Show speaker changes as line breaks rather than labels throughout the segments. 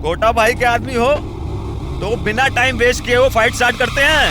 कोटा भाई के आदमी हो तो बिना टाइम वेस्ट किए वो फाइट स्टार्ट करते हैं।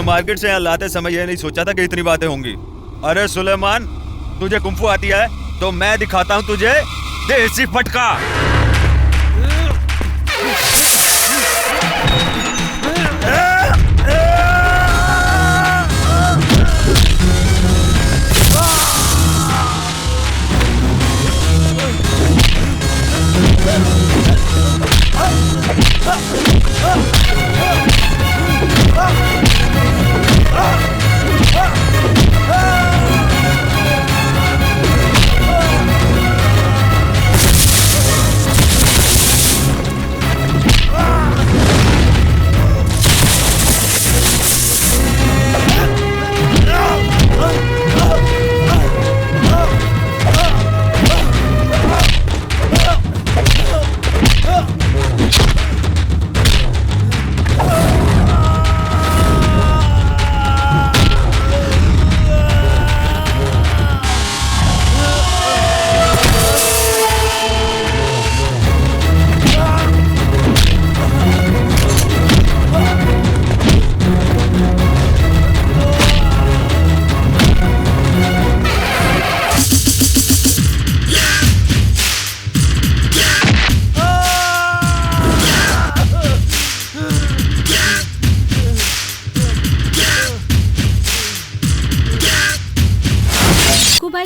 मार्केट से यहाँ लाते समय ये नहीं सोचा था कि इतनी बातें होंगी। अरे सुलेमान, तुझे कुंफू आती है तो मैं दिखाता हूँ तुझे देसी फटका।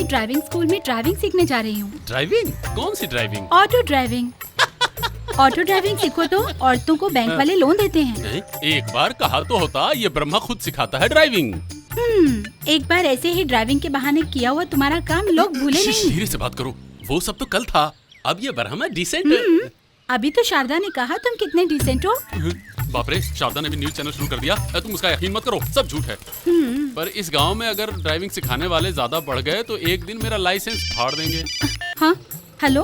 ड्राइविंग स्कूल में ड्राइविंग सीखने जा रही हूँ।
ड्राइविंग? कौन सी driving?
Auto driving. Auto driving सीखो तो औरतों को बैंक वाले लोन देते हैं।
एक बार कहा तो होता, ये ब्रह्मा खुद सिखाता है ड्राइविंग।
एक बार ऐसे ही ड्राइविंग के बहाने किया हुआ तुम्हारा काम लोग भूले नहीं।
धीरे से बात करो, वो सब तो कल था, अब ये ब्रह्मा डिसेंट।
अभी तो शारदा ने कहा तुम कितने डिसेंट हो।
बाप रे, शारदा ने भी न्यूज चैनल शुरू कर दिया। तुम उसका यकीन मत करो, सब झूठ है। पर इस गांव में अगर ड्राइविंग सिखाने वाले ज्यादा बढ़ गए तो एक दिन मेरा लाइसेंस फाड़ देंगे।
हाँ हेलो,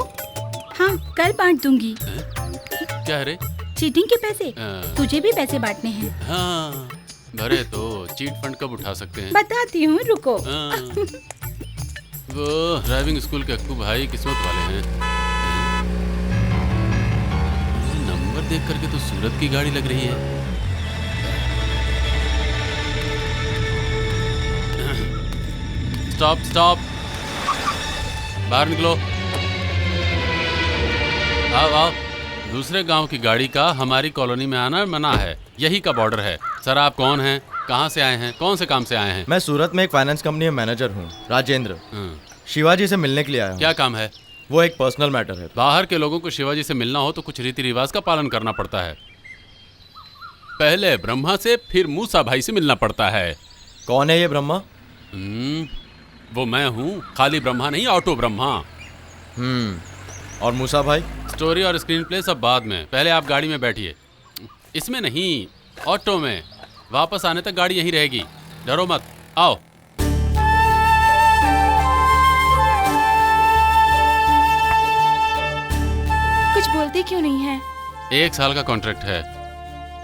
हाँ कल बांट दूंगी।
क्या है रे?
चीटिंग के पैसे। तुझे भी पैसे बांटने हैं।
हाँ भरे तो चीट फंड कब उठा सकते हैं?
बताती हूँ, रुको।
वो ड्राइविंग स्कूल के अक्कू भाई किस्मत वाले हैं। नंबर देख करके तो सूरत की गाड़ी लग रही है। स्टॉप स्टॉप, बाहर निकलो। आओ आओ। दूसरे गांव की गाड़ी का हमारी कॉलोनी में आना मना है, यही का बॉर्डर है। सर आप कौन हैं, कहाँ से आए हैं, कौन से काम से आए हैं?
मैं सूरत में एक फाइनेंस कंपनी में मैनेजर हूँ, राजेंद्र। शिवाजी से मिलने के लिए आया हूँ।
क्या काम है?
वो एक पर्सनल मैटर है।
बाहर के लोगों को शिवाजी से मिलना हो तो कुछ रीति रिवाज का पालन करना पड़ता है। पहले ब्रह्मा से फिर मूसा भाई से मिलना पड़ता है।
कौन है ये ब्रह्मा?
वो मैं हूँ, खाली ब्रह्मा नहीं, ऑटो ब्रह्मा।
और मूसा भाई?
स्टोरी और स्क्रीन प्ले सब बाद में, पहले आप गाड़ी में बैठिए। इसमें नहीं, ऑटो में। वापस आने तक गाड़ी यहीं रहेगी, डरो मत। आओ।
कुछ बोलते क्यों नहीं है?
1 साल का कॉन्ट्रैक्ट है।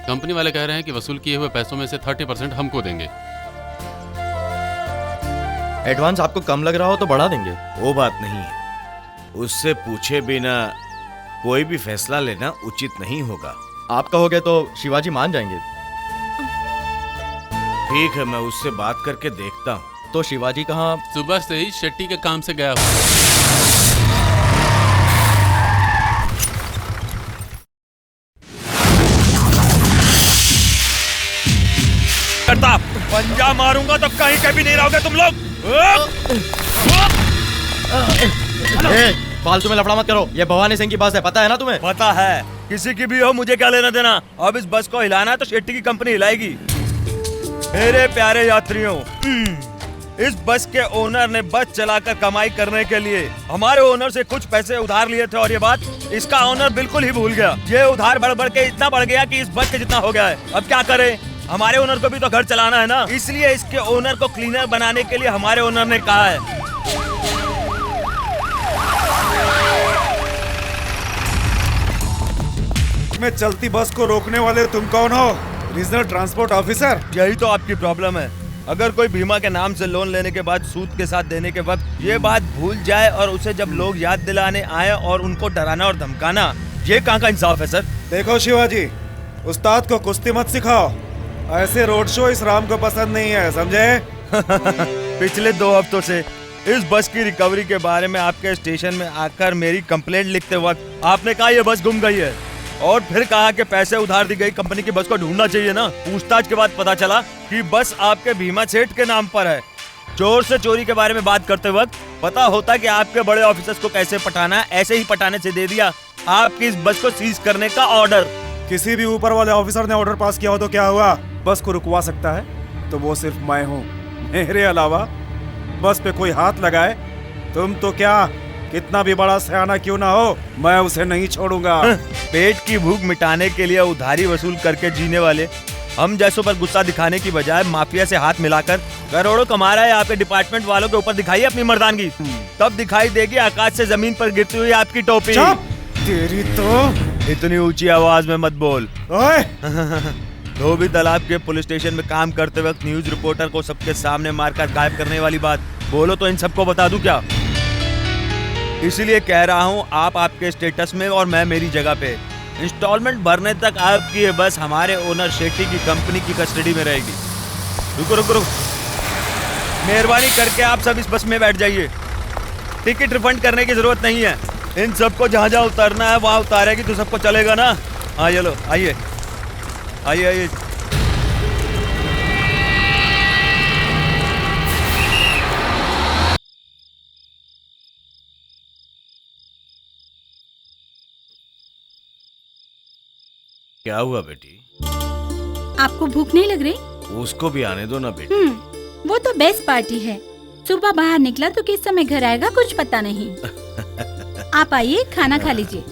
कंपनी वाले कह रहे हैं कि वसूल किए हुए पैसों में से 30% हमको देंगे।
एडवांस आपको कम लग रहा हो तो बढ़ा देंगे।
वो बात नहीं है, उससे पूछे बिना कोई भी फैसला लेना उचित नहीं होगा।
आप कहोगे तो शिवाजी मान जाएंगे।
ठीक है, मैं उससे बात करके देखता हूँ।
तो शिवाजी कहाँ?
सुबह से ही शेट्टी के काम से गया हुआ।
करता पंजा मारूंगा तब कहीं कभी नहीं रहोगे तुम लोग।
फालतू में लफड़ा मत करो, ये भवानी सिंह की बस है, पता है ना तुम्हें?
पता है, किसी की भी हो मुझे क्या लेना देना। अब इस बस को हिलाना है तो शेट्टी की कंपनी हिलाएगी। मेरे प्यारे यात्रियों, इस बस के ओनर ने बस चलाकर कमाई करने के लिए हमारे ओनर से कुछ पैसे उधार लिए थे और ये बात इसका ओनर बिल्कुल ही भूल गया। ये उधार बढ़ बढ़ के इतना बढ़ गया कि इस बस के जितना हो गया है। अब क्या करें, हमारे ओनर को भी तो घर चलाना है ना, इसलिए इसके ओनर को क्लीनर बनाने के लिए हमारे ओनर ने कहा है।
में चलती बस को रोकने वाले तुम कौन हो? Regional transport officer?
यही तो आपकी प्रॉब्लम है। अगर कोई बीमा के नाम से लोन लेने के बाद सूद के साथ देने के वक्त ये बात भूल जाए और उसे जब लोग याद दिलाने आए और उनको डराना और धमकाना, ये कहाँ का इंसाफ है सर?
देखो शिवाजी, उस्ताद को कुश्ती मत सिखाओ। ऐसे रोड शो इस राम को पसंद नहीं है, समझे?
पिछले 2 हफ्तों से इस बस की रिकवरी के बारे में आपके स्टेशन में आकर मेरी कंप्लेंट लिखते वक्त आपने कहा ये बस गुम गई है और फिर कहा कि पैसे उधार दी गई कंपनी की बस को ढूंढना चाहिए ना। पूछताछ के बाद पता चला कि बस आपके भीमा सेठ के नाम पर है। चोर से चोरी के बारे में बात करते वक्त पता होता कि आपके बड़े ऑफिसर्स को कैसे पटाना है, ऐसे ही पटाने से दे दिया आपकी इस बस को सीज करने का ऑर्डर।
किसी भी ऊपर वाले ऑफिसर ने ऑर्डर पास किया हो तो क्या हुआ? बस को रुकवा सकता है तो वो सिर्फ मैं हूँ। मेरे अलावा बस पे कोई हाथ लगाए, तुम तो क्या, कितना भी बड़ा सयाना क्यों ना हो, मैं उसे नहीं छोड़ूंगा।
पेट की भूख मिटाने के लिए उधारी वसूल करके जीने वाले हम जैसों पर गुस्सा दिखाने की बजाय माफिया से हाथ मिलाकर करोड़ों कमा रहा है आपके डिपार्टमेंट वालों के ऊपर दिखाइए अपनी मर्दानगी। तब दिखाई देगी आकाश से जमीन पर गिरती हुई आपकी टोपी।
तेरी तो
इतनी ऊंची आवाज में मत बोल।
ओए!
धोबी तालाब के पुलिस स्टेशन में काम करते वक्त न्यूज रिपोर्टर को सबके सामने मारकर गायब करने वाली बात बोलो तो इन सबको बता दूं क्या? इसीलिए कह रहा हूँ, आप आपके स्टेटस में और मैं मेरी जगह पे। इंस्टॉलमेंट भरने तक आपकी ये बस हमारे ओनर शेट्टी की कंपनी की कस्टडी में रहेगी। रुको रुको रुको, मेहरबानी करके आप सब इस बस में बैठ जाइए। टिकट रिफंड करने की जरूरत नहीं है। इन सबको जहाँ जहाँ उतरना है वहाँ उतारेगी तो सबको चलेगा ना? हाँ ये लो, आइए आइए आइए।
क्या हुआ बेटी?
आपको भूख नहीं लग रही?
उसको भी आने दो ना बेटी।
वो तो बेस्ट पार्टी है। सुबह बाहर निकला तो किस समय घर आएगा कुछ पता नहीं। आप आइए, खाना खा लीजिए।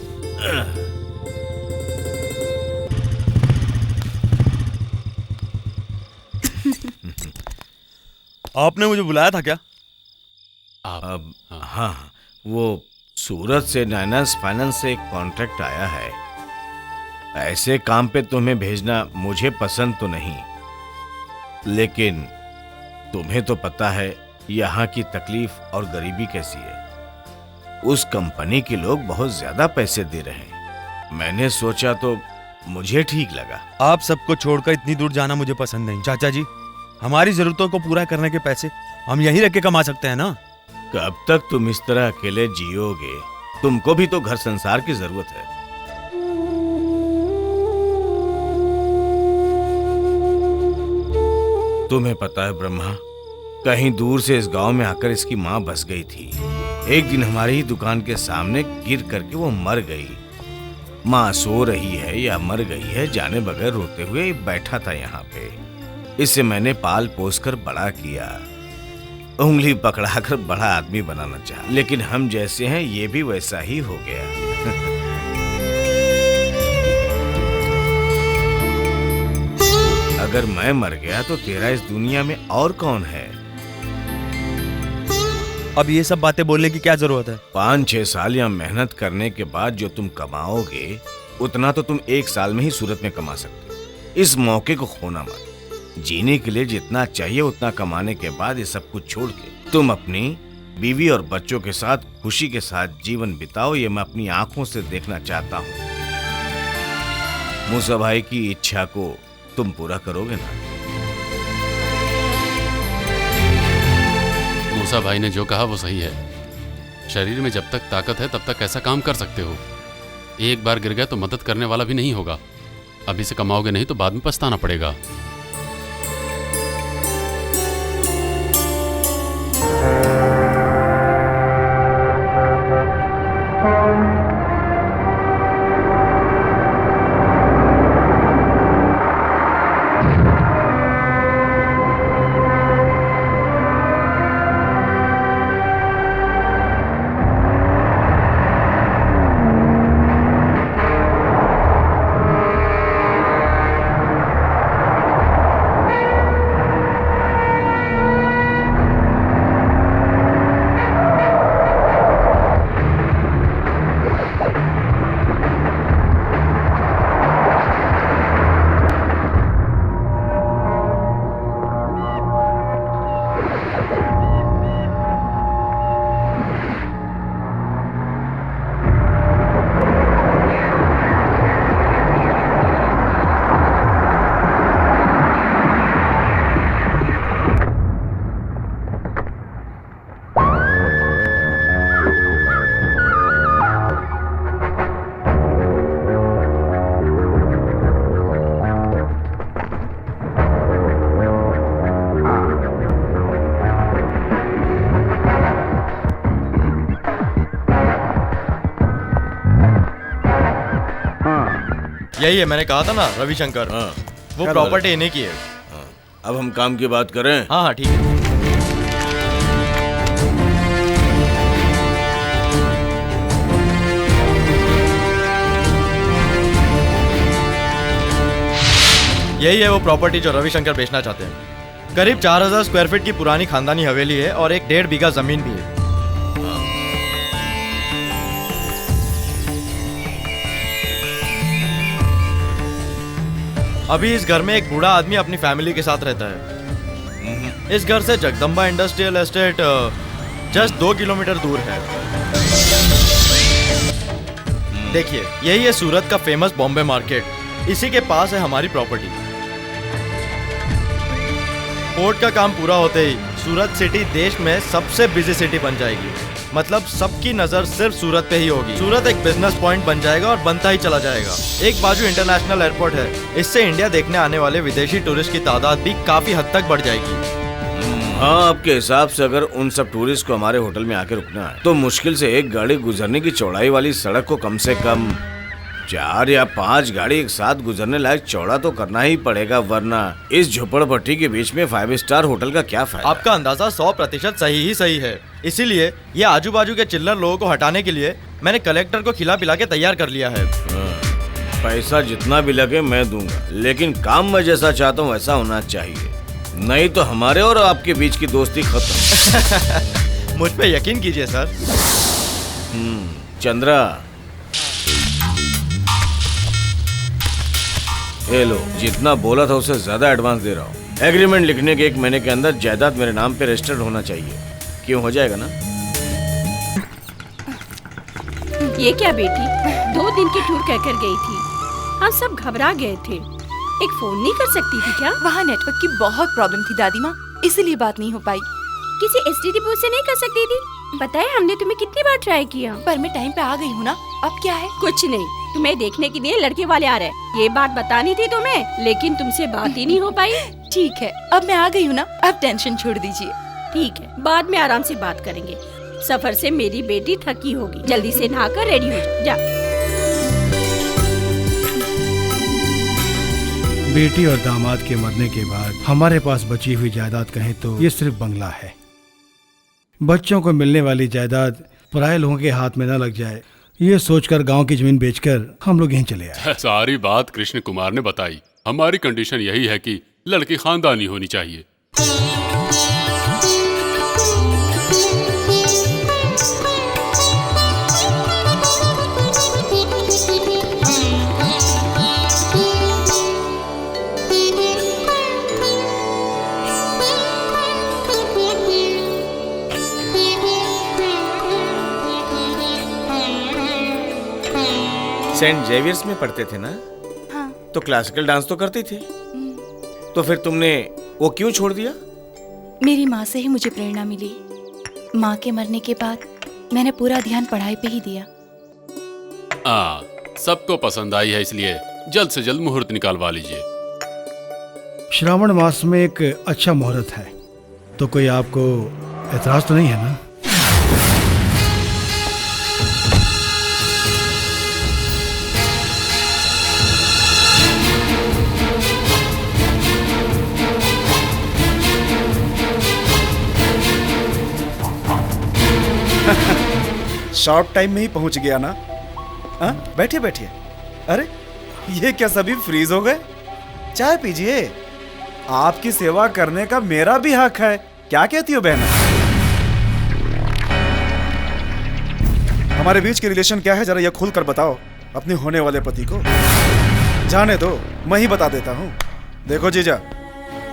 आपने मुझे बुलाया था क्या?
अब हाँ, वो सूरत से नाइनास फाइनेंस से एक कॉन्ट्रैक्ट आया है। ऐसे काम पे तुम्हें भेजना मुझे पसंद तो नहीं, लेकिन तुम्हें तो पता है यहाँ की तकलीफ और गरीबी कैसी है। उस कंपनी के लोग बहुत ज्यादा पैसे दे रहे हैं। मैंने सोचा तो मुझे ठीक लगा।
आप सबको छोड़कर इतनी दूर जाना मुझे पसंद नहीं। चाचा जी, हमारी जरूरतों को पूरा करने के पैसे हम यहीं रख के कमा सकते हैं ना।
कब तक तुम इस तरह अकेले जियोगे? तुमको भी तो घर संसार की जरूरत है। तुम्हें पता है ब्रह्मा, कहीं दूर से इस गांव में आकर इसकी माँ बस गई थी। एक दिन हमारी ही दुकान के सामने गिर करके वो मर गई। माँ सो रही है या मर गई है जाने बगैर रोते हुए बैठा था यहाँ पे। इसे मैंने पाल पोस कर बड़ा किया, उंगली पकड़ाकर बड़ा आदमी बनाना चाहा, लेकिन हम जैसे हैं ये भी वैसा ही हो गया। अगर मैं मर गया तो तेरा इस दुनिया में और कौन है?
अब ये सब बातें बोलने की क्या जरूरत है?
5-6 साल या मेहनत करने के बाद जो तुम कमाओगे उतना तो तुम 1 साल में ही सूरत में कमा सकते हो। इस मौके को खोना मत। जीने के लिए जितना चाहिए उतना कमाने के बाद ये सब कुछ छोड़ के तुम अपनी बीवी और बच्चों के साथ खुशी के साथ जीवन बिताओ, ये मैं अपनी आंखों से देखना चाहता हूँ। मूसा भाई की इच्छा को तुम पूरा करोगे ना?
मूसा भाई ने जो कहा वो सही है। शरीर में जब तक ताकत है तब तक ऐसा काम कर सकते हो। एक बार गिर गए तो मदद करने वाला भी नहीं होगा। अभी से कमाओगे नहीं तो बाद में पछताना पड़ेगा।
यही है, मैंने कहा था ना रविशंकर।
हाँ।
वो प्रॉपर्टी इन्हीं की है।
अब हम काम की बात करें।
हाँ हाँ ठीक है। यही है वो प्रॉपर्टी जो रविशंकर बेचना चाहते हैं। करीब 4000 स्क्वायर फीट की पुरानी खानदानी हवेली है और एक 1.5 बीघा जमीन भी है। अभी इस घर में एक बूढ़ा आदमी अपनी फैमिली के साथ रहता है। इस घर से Jagdamba industrial estate just 2 kilometre दूर है। देखिए, यही है सूरत का फेमस बॉम्बे मार्केट। इसी के पास है हमारी प्रॉपर्टी। पोर्ट का काम पूरा होते ही सूरत सिटी देश में सबसे बिजी सिटी बन जाएगी। मतलब सबकी नजर सिर्फ सूरत पे ही होगी। सूरत एक बिजनेस पॉइंट बन जाएगा और बनता ही चला जाएगा। एक बाजू इंटरनेशनल एयरपोर्ट है, इससे इंडिया देखने आने वाले विदेशी टूरिस्ट की तादाद भी काफी हद तक बढ़ जाएगी।
हाँ, आपके हिसाब से अगर उन सब टूरिस्ट को हमारे होटल में आके रुकना है तो मुश्किल से एक गाड़ी गुजरने की चौड़ाई वाली सड़क को कम से कम 4 या 5 गाड़ी एक साथ गुजरने लायक चौड़ा तो करना ही पड़ेगा, वरना इस झोपड़पट्टी के बीच में 5 स्टार होटल का क्या फायदा?
आपका अंदाजा 100% सही ही सही है। इसीलिए ये आजू बाजू के चिल्लर लोगों को हटाने के लिए मैंने कलेक्टर को खिला पिला के तैयार कर लिया है।
पैसा जितना भी लगे मैं दूंगा, लेकिन काम मैं जैसा चाहता हूँ वैसा होना चाहिए, नहीं तो हमारे और आपके बीच की दोस्ती खत्म।
मुझ पे यकीन कीजिए सर।
चंद्रा, ये लो, जितना बोला था उससे ज्यादा एडवांस दे रहा हूँ। एग्रीमेंट लिखने के 1 महीने के अंदर जायदाद मेरे नाम पे रजिस्टर्ड होना चाहिए। क्यों, हो जाएगा ना?
ये क्या बेटी, 2 दिन की टूर कहकर गई थी। हम सब घबरा गए थे। एक फोन नहीं कर सकती थी क्या?
वहाँ नेटवर्क की बहुत प्रॉब्लम थी दादी माँ, इसीलिए बात नहीं हो पाई।
किसी एसटीडी बूथ से नहीं कर सकती थी? पता है हमने तुम्हें कितनी बार ट्राई किया,
पर मैं टाइम पे आ गई हूँ ना। अब क्या है?
कुछ नहीं, तुम्हें देखने के लिए लड़के वाले आ रहे हैं। ये बात बतानी थी तुम्हें, लेकिन तुमसे बात ही नहीं हो पाई।
ठीक है, अब मैं आ गई हूँ ना, अब टेंशन छोड़ दीजिए।
ठीक है, बाद में आराम से बात करेंगे। सफर से मेरी बेटी थकी होगी, जल्दी से नहाकर रेडी हो जा।
बेटी और दामाद के मरने के बाद हमारे पास बची हुई जायदाद कहें तो ये सिर्फ बंगला है। बच्चों को मिलने वाली जायदाद पराये लोगों के हाथ में न लग जाए, ये सोचकर गांव की जमीन बेचकर हम लोग यहीं चले आए।
सारी बात कृष्ण कुमार ने बताई। हमारी कंडीशन यही है कि लड़की खानदानी होनी चाहिए।
सेंट जेवियर्स में पढ़ते थे ना?
हाँ।
तो क्लासिकल डांस तो करती थी। तो फिर तुमने वो क्यों छोड़ दिया?
मेरी माँ से ही मुझे प्रेरणा मिली। माँ के मरने के बाद मैंने पूरा ध्यान पढ़ाई पे ही दिया।
सबको पसंद आई है, इसलिए जल्द से जल्द मुहूर्त निकालवा लीजिए।
श्रावण मास में एक अच्छा मुहूर्त है, तो कोई आपको एतराज तो नहीं है ना?
शॉर्ट टाइम में ही पहुंच गया ना? हाँ, बैठिए बैठिए। अरे ये क्या सभी फ्रीज हो गए? चाय पीजिए। आपकी सेवा करने का मेरा भी हक है। क्या कहती हो बहना? हमारे बीच की रिलेशन क्या है, जरा यह खुलकर बताओ अपने होने वाले पति को। जाने दो, मैं ही बता देता हूँ। देखो जीजा,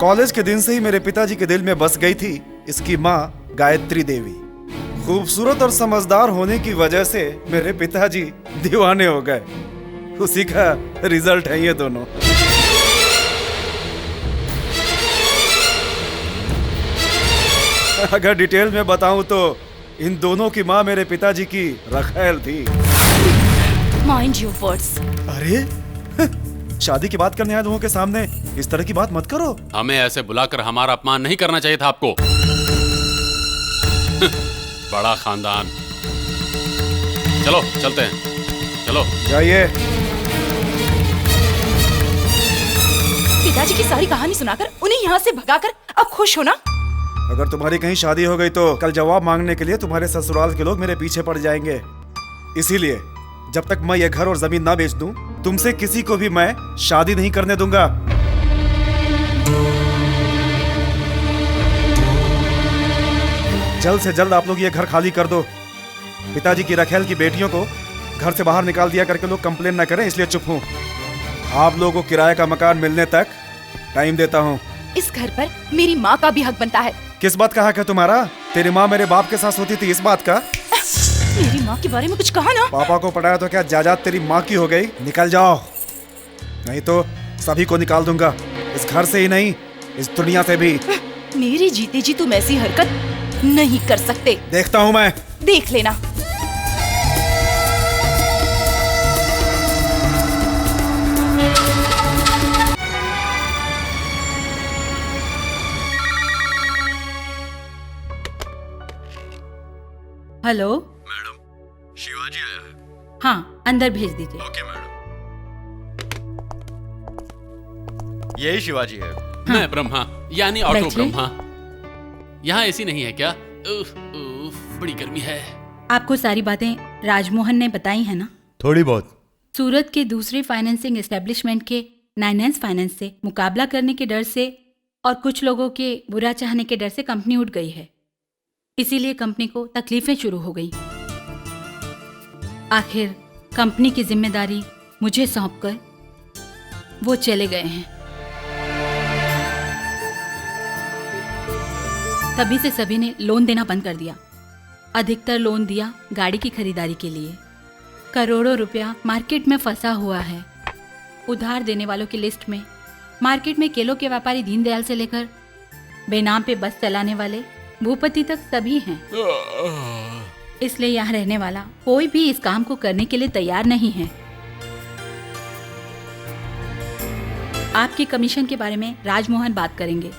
कॉलेज के दिन से ही मेरे पिताजी के दिल में बस गई थी इसकी माँ गायत्री देवी। खूबसूरत और समझदार होने की वजह से मेरे पिताजी दीवाने हो गए। उसी का रिजल्ट है ये दोनों। अगर डिटेल में बताऊं तो इन दोनों की माँ मेरे पिताजी की रखैल थी।
Mind your words.
अरे शादी की बात करने आए लोगों के सामने इस तरह की बात मत करो।
हमें ऐसे बुलाकर हमारा अपमान नहीं करना चाहिए था आपको। बड़ा खानदान। चलो चलते हैं, चलो
जाइए।
पिताजी की सारी कहानी सुनाकर उन्हें यहाँ से भगाकर अब खुश हो ना?
अगर तुम्हारी कहीं शादी हो गई तो कल जवाब मांगने के लिए तुम्हारे ससुराल के लोग मेरे पीछे पड़ जाएंगे। इसीलिए जब तक मैं ये घर और जमीन ना बेच दूं, तुमसे किसी को भी मैं शादी नहीं करने दूंगा। जल्द से जल्द आप लोग ये घर खाली कर दो। पिताजी की रखेल की बेटियों को घर से बाहर निकाल दिया करके लोग कंप्लेन ना करें, इसलिए चुप हूँ। आप लोगों को किराए का मकान मिलने तक टाइम देता हूँ।
इस घर पर मेरी माँ का भी हक बनता है।
किस बात का हक है तुम्हारा? तेरी माँ मेरे बाप के साथ सोती थी, इस बात का?
मेरी माँ के बारे में कुछ कहा ना?
पापा को पढ़ाया तो क्या जायदाद तेरी माँ की हो गई? निकल जाओ, नहीं तो सभी को निकाल दूंगा, इस घर से ही नहीं इस दुनिया से भी।
मेरी जीते जी तुम ऐसी हरकत नहीं कर सकते।
देखता हूँ मैं।
देख लेना।
हेलो
मैडम, शिवाजी आया है।
हाँ, अंदर भेज दीजिए।
Okay madam. यही शिवाजी है।
मैं ब्रह्मा, यानी ऑटो
बैठिए।
ब्रह्मा। यहाँ एसी नहीं है क्या? उफ, उफ, बड़ी गर्मी है।
आपको सारी बातें राजमोहन ने बताई है ना?
थोड़ी बहुत।
सूरत के दूसरे फाइनेंसिंग एस्टेब्लिशमेंट के नाइनेंस फाइनेंस से मुकाबला करने के डर से और कुछ लोगों के बुरा चाहने के डर से कंपनी उठ गई है। इसीलिए कंपनी को तकलीफें शुरू हो गई। आखिर कंपनी की जिम्मेदारी मुझे सौंपकर वो चले गए हैं। तभी से सभी ने लोन देना बंद कर दिया। अधिकतर लोन दिया गाड़ी की खरीदारी के लिए। करोड़ों रुपया मार्केट में फंसा हुआ है। उधार देने वालों की लिस्ट में मार्केट में केलों के व्यापारी दीनदयाल से लेकर बेनाम पे बस चलाने वाले भूपति तक सभी हैं। इसलिए यहाँ रहने वाला कोई भी इस काम को करने के लिए तैयार नहीं है। आपके कमीशन के बारे में राजमोहन बात करेंगे।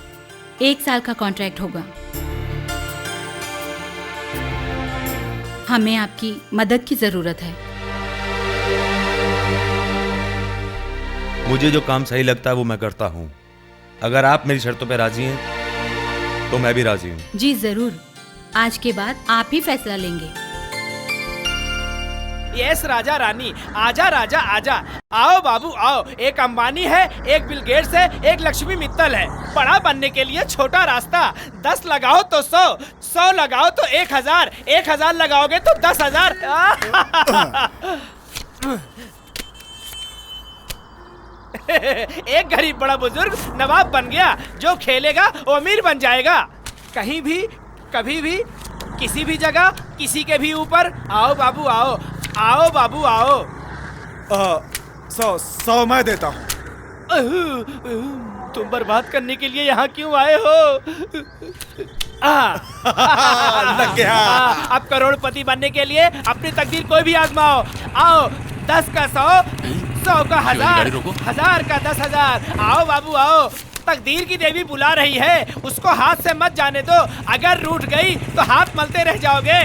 1 साल का कॉन्ट्रैक्ट होगा। हमें आपकी मदद की जरूरत है।
मुझे जो काम सही लगता है वो मैं करता हूँ। अगर आप मेरी शर्तों पे राजी हैं तो मैं भी राजी हूँ।
जी जरूर। आज के बाद आप ही फैसला लेंगे।
यस राजा रानी, आजा राजा आजा। आओ बाबू आओ। एक अंबानी है, एक बिल गेट्स है, एक लक्ष्मी मित्तल है। बड़ा बनने के लिए छोटा रास्ता। 10 लगाओ तो 100, 100 लगाओ तो 1000, 1000 लगाओगे तो 10,000। एक गरीब बड़ा बुजुर्ग नवाब बन गया। जो खेलेगा वो अमीर बन जाएगा। कहीं भी, कभी भी, किसी भी जगह, किसी के भी ऊपर। आओ बाबू आओ, आओ बाबू आओ।
100 मैं देता हूँ।
तुम बर्बाद करने के लिए यहाँ क्यों आए हो?
लग गया।
अब करोड़पति बनने के लिए अपनी तकदीर कोई भी आजमाओ। आओ, 10 का 100, 100 का 1000, 1000 का 10,000। आओ बाबू आओ, तकदीर की देवी बुला रही है, उसको हाथ से मत जाने दो। अगर रूठ गई तो हाथ मलते रह जाओगे।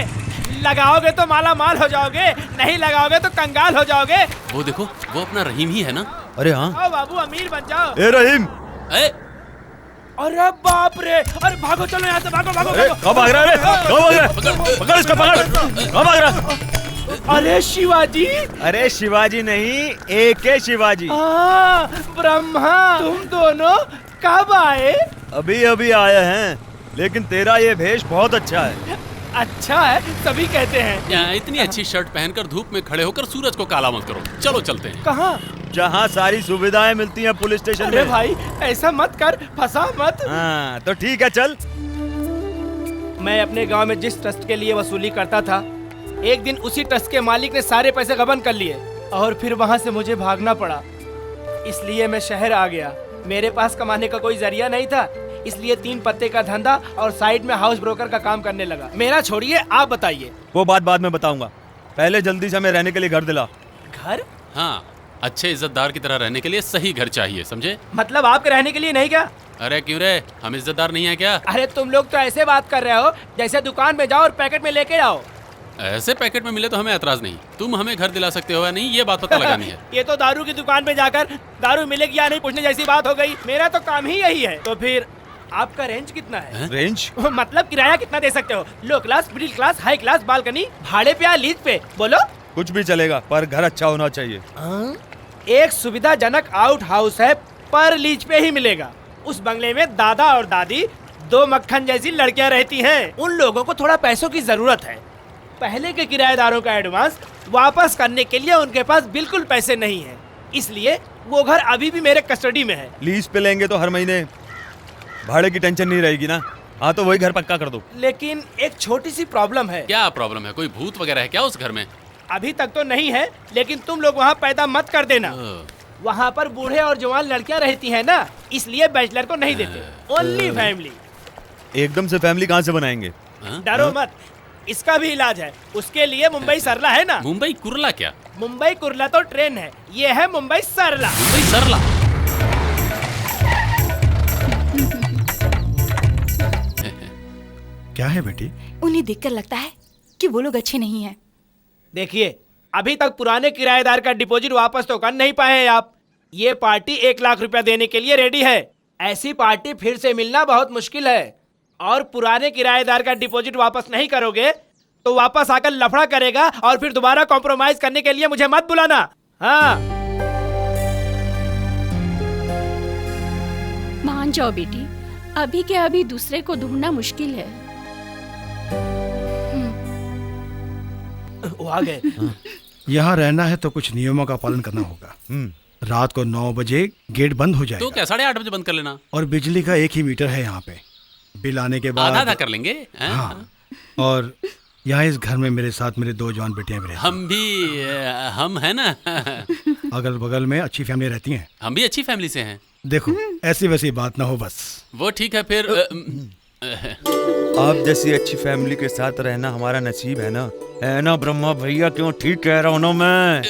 लगाओगे तो माला माल हो जाओगे, नहीं लगाओगे तो कंगाल हो जाओगे।
वो देखो, वो अपना रहीम ही है ना?
अरे हाँ।
आओ बाबू, अमीर बन जाओ।
ए रहीम,
अरे बाप रे, अरे भागो, चलो यहाँ से, भागो भागो भागो।
कब भाग रहा है? कब भाग रहा है? पकड़ इसको, पकड़। कब भाग रहा है?
अरे शिवाजी।
अरे शिवाजी नहीं, AK शिवाजी।
ब्रह्मा, तुम दोनों कब आए?
अभी अभी आए हैं, लेकिन तेरा ये भेष बहुत अच्छा है।
अच्छा है, सभी कहते हैं।
इतनी अच्छी शर्ट पहनकर धूप में खड़े होकर सूरज को काला मत करो। चलो चलते हैं।
कहाँ?
जहाँ सारी सुविधाएं मिलती हैं पुलिस स्टेशन में।
अरे भाई, ऐसा मत कर, फंसा मत।
हाँ, तो ठीक है, चल।
मैं अपने गांव में जिस ट्रस्ट के लिए वसूली करता था, एक दिन उसी ट्रस्ट के मालिक ने सारे पैसे गबन कर लिए और फिर वहां से मुझे भागना पड़ा। इसलिए मैं शहर आ गया। मेरे पास कमाने का कोई जरिया नहीं था, इसलिए 3 पत्ते का धंधा और साइड में हाउस ब्रोकर का काम करने लगा। मेरा छोड़िए, आप बताइए।
वो बात बाद में बताऊंगा, पहले जल्दी से हमें रहने के लिए घर दिला।
घर?
हाँ, अच्छे इज्जतदार की तरह रहने के लिए सही घर चाहिए, समझे?
मतलब आपके रहने के लिए नहीं क्या?
अरे क्यों रे, हम इज्जतदार नहीं है क्या?
अरे तुम लोग तो ऐसे बात कर रहे हो जैसे दुकान में जाओ और पैकेट में लेके आओ।
ऐसे पैकेट में मिले तो हमें एतराज नहीं, तुम हमें घर दिला सकते हो या नहीं, ये बात पता लगानी है।
ये तो दारू की दुकान पे जाकर दारू मिलेगी या नहीं पूछने जैसी बात हो गई। मेरा तो काम ही यही है। तो फिर आपका रेंज कितना है?
रेंज?
मतलब किराया कितना दे सकते हो? Low class, middle class, high class, balcony, भाड़े पे या लीज पे? बोलो।
कुछ भी चलेगा, पर घर अच्छा होना चाहिए।
एक सुविधाजनक आउट हाउस है, पर लीज पे ही मिलेगा। उस बंगले में दादा और दादी, 2 मक्खन जैसी लड़कियां रहती हैं। उन लोगों को थोड़ा पैसों की जरूरत है। पहले के किराएदारों का एडवांस वापस करने के लिए उनके पास बिल्कुल पैसे नहीं है, इसलिए वो घर अभी भी मेरे कस्टडी में है।
लीज पे लेंगे तो हर महीने भाड़े की टेंशन नहीं रहेगी ना? हाँ, तो वही घर पक्का कर दो।
लेकिन एक छोटी सी प्रॉब्लम है।
क्या प्रॉब्लम है? कोई भूत वगैरह है क्या उस घर में?
अभी तक तो नहीं है, लेकिन तुम लोग वहाँ पैदा मत कर देना। वहाँ पर बूढ़े और जवान लड़कियाँ रहती हैं ना, इसलिए बैचलर को नहीं देते, ओनली फैमिली।
एकदम से फैमिली कहाँ से बनाएंगे?
डरो मत, इसका भी इलाज है। उसके लिए मुंबई सरला है ना?
मुंबई कुर्ला क्या?
मुंबई कुर्ला तो ट्रेन है, ये है मुंबई सरला।
मुंबई सरला?
क्या है बेटी?
उन्हें देखकर लगता है कि वो लोग अच्छे नहीं हैं।
देखिए, अभी तक पुराने किराएदार का डिपॉजिट वापस तो कर नहीं पाए हैं आप। ये पार्टी 1 लाख रुपया देने के लिए रेडी है। ऐसी पार्टी फिर से मिलना बहुत मुश्किल है, और पुराने किराएदार का डिपॉजिट वापस नहीं करोगे तो वापस आकर लफड़ा करेगा और फिर दोबारा कॉम्प्रोमाइज करने के लिए मुझे मत बुलाना। हाँ,
मान जाओ बेटी, अभी के अभी दूसरे को ढूंढना मुश्किल है।
वो आ गए।
यहाँ रहना है तो कुछ नियमों का पालन करना होगा। रात को 9 बजे गेट बंद हो जाएगा।
तो क्या 8:30 बजे बंद कर लेना?
और बिजली का एक ही मीटर है यहाँ पे। बिल आने के बाद
आधा कर लेंगे।
हाँ, और यहाँ इस घर में मेरे साथ मेरे 2 जवान बेटियां भी रहती हैं।
हम भी, हम है ना।
अगल बगल में अच्छी फैमिली रहती हैं।
हम भी अच्छी फैमिली से हैं।
देखो, ऐसी वैसी बात ना हो बस।
वो ठीक है फिर।
आप जैसी अच्छी फैमिली के साथ रहना हमारा नसीब है ना ब्रह्मा भैया? क्यों ठीक कह रहा हूँ ना मैं?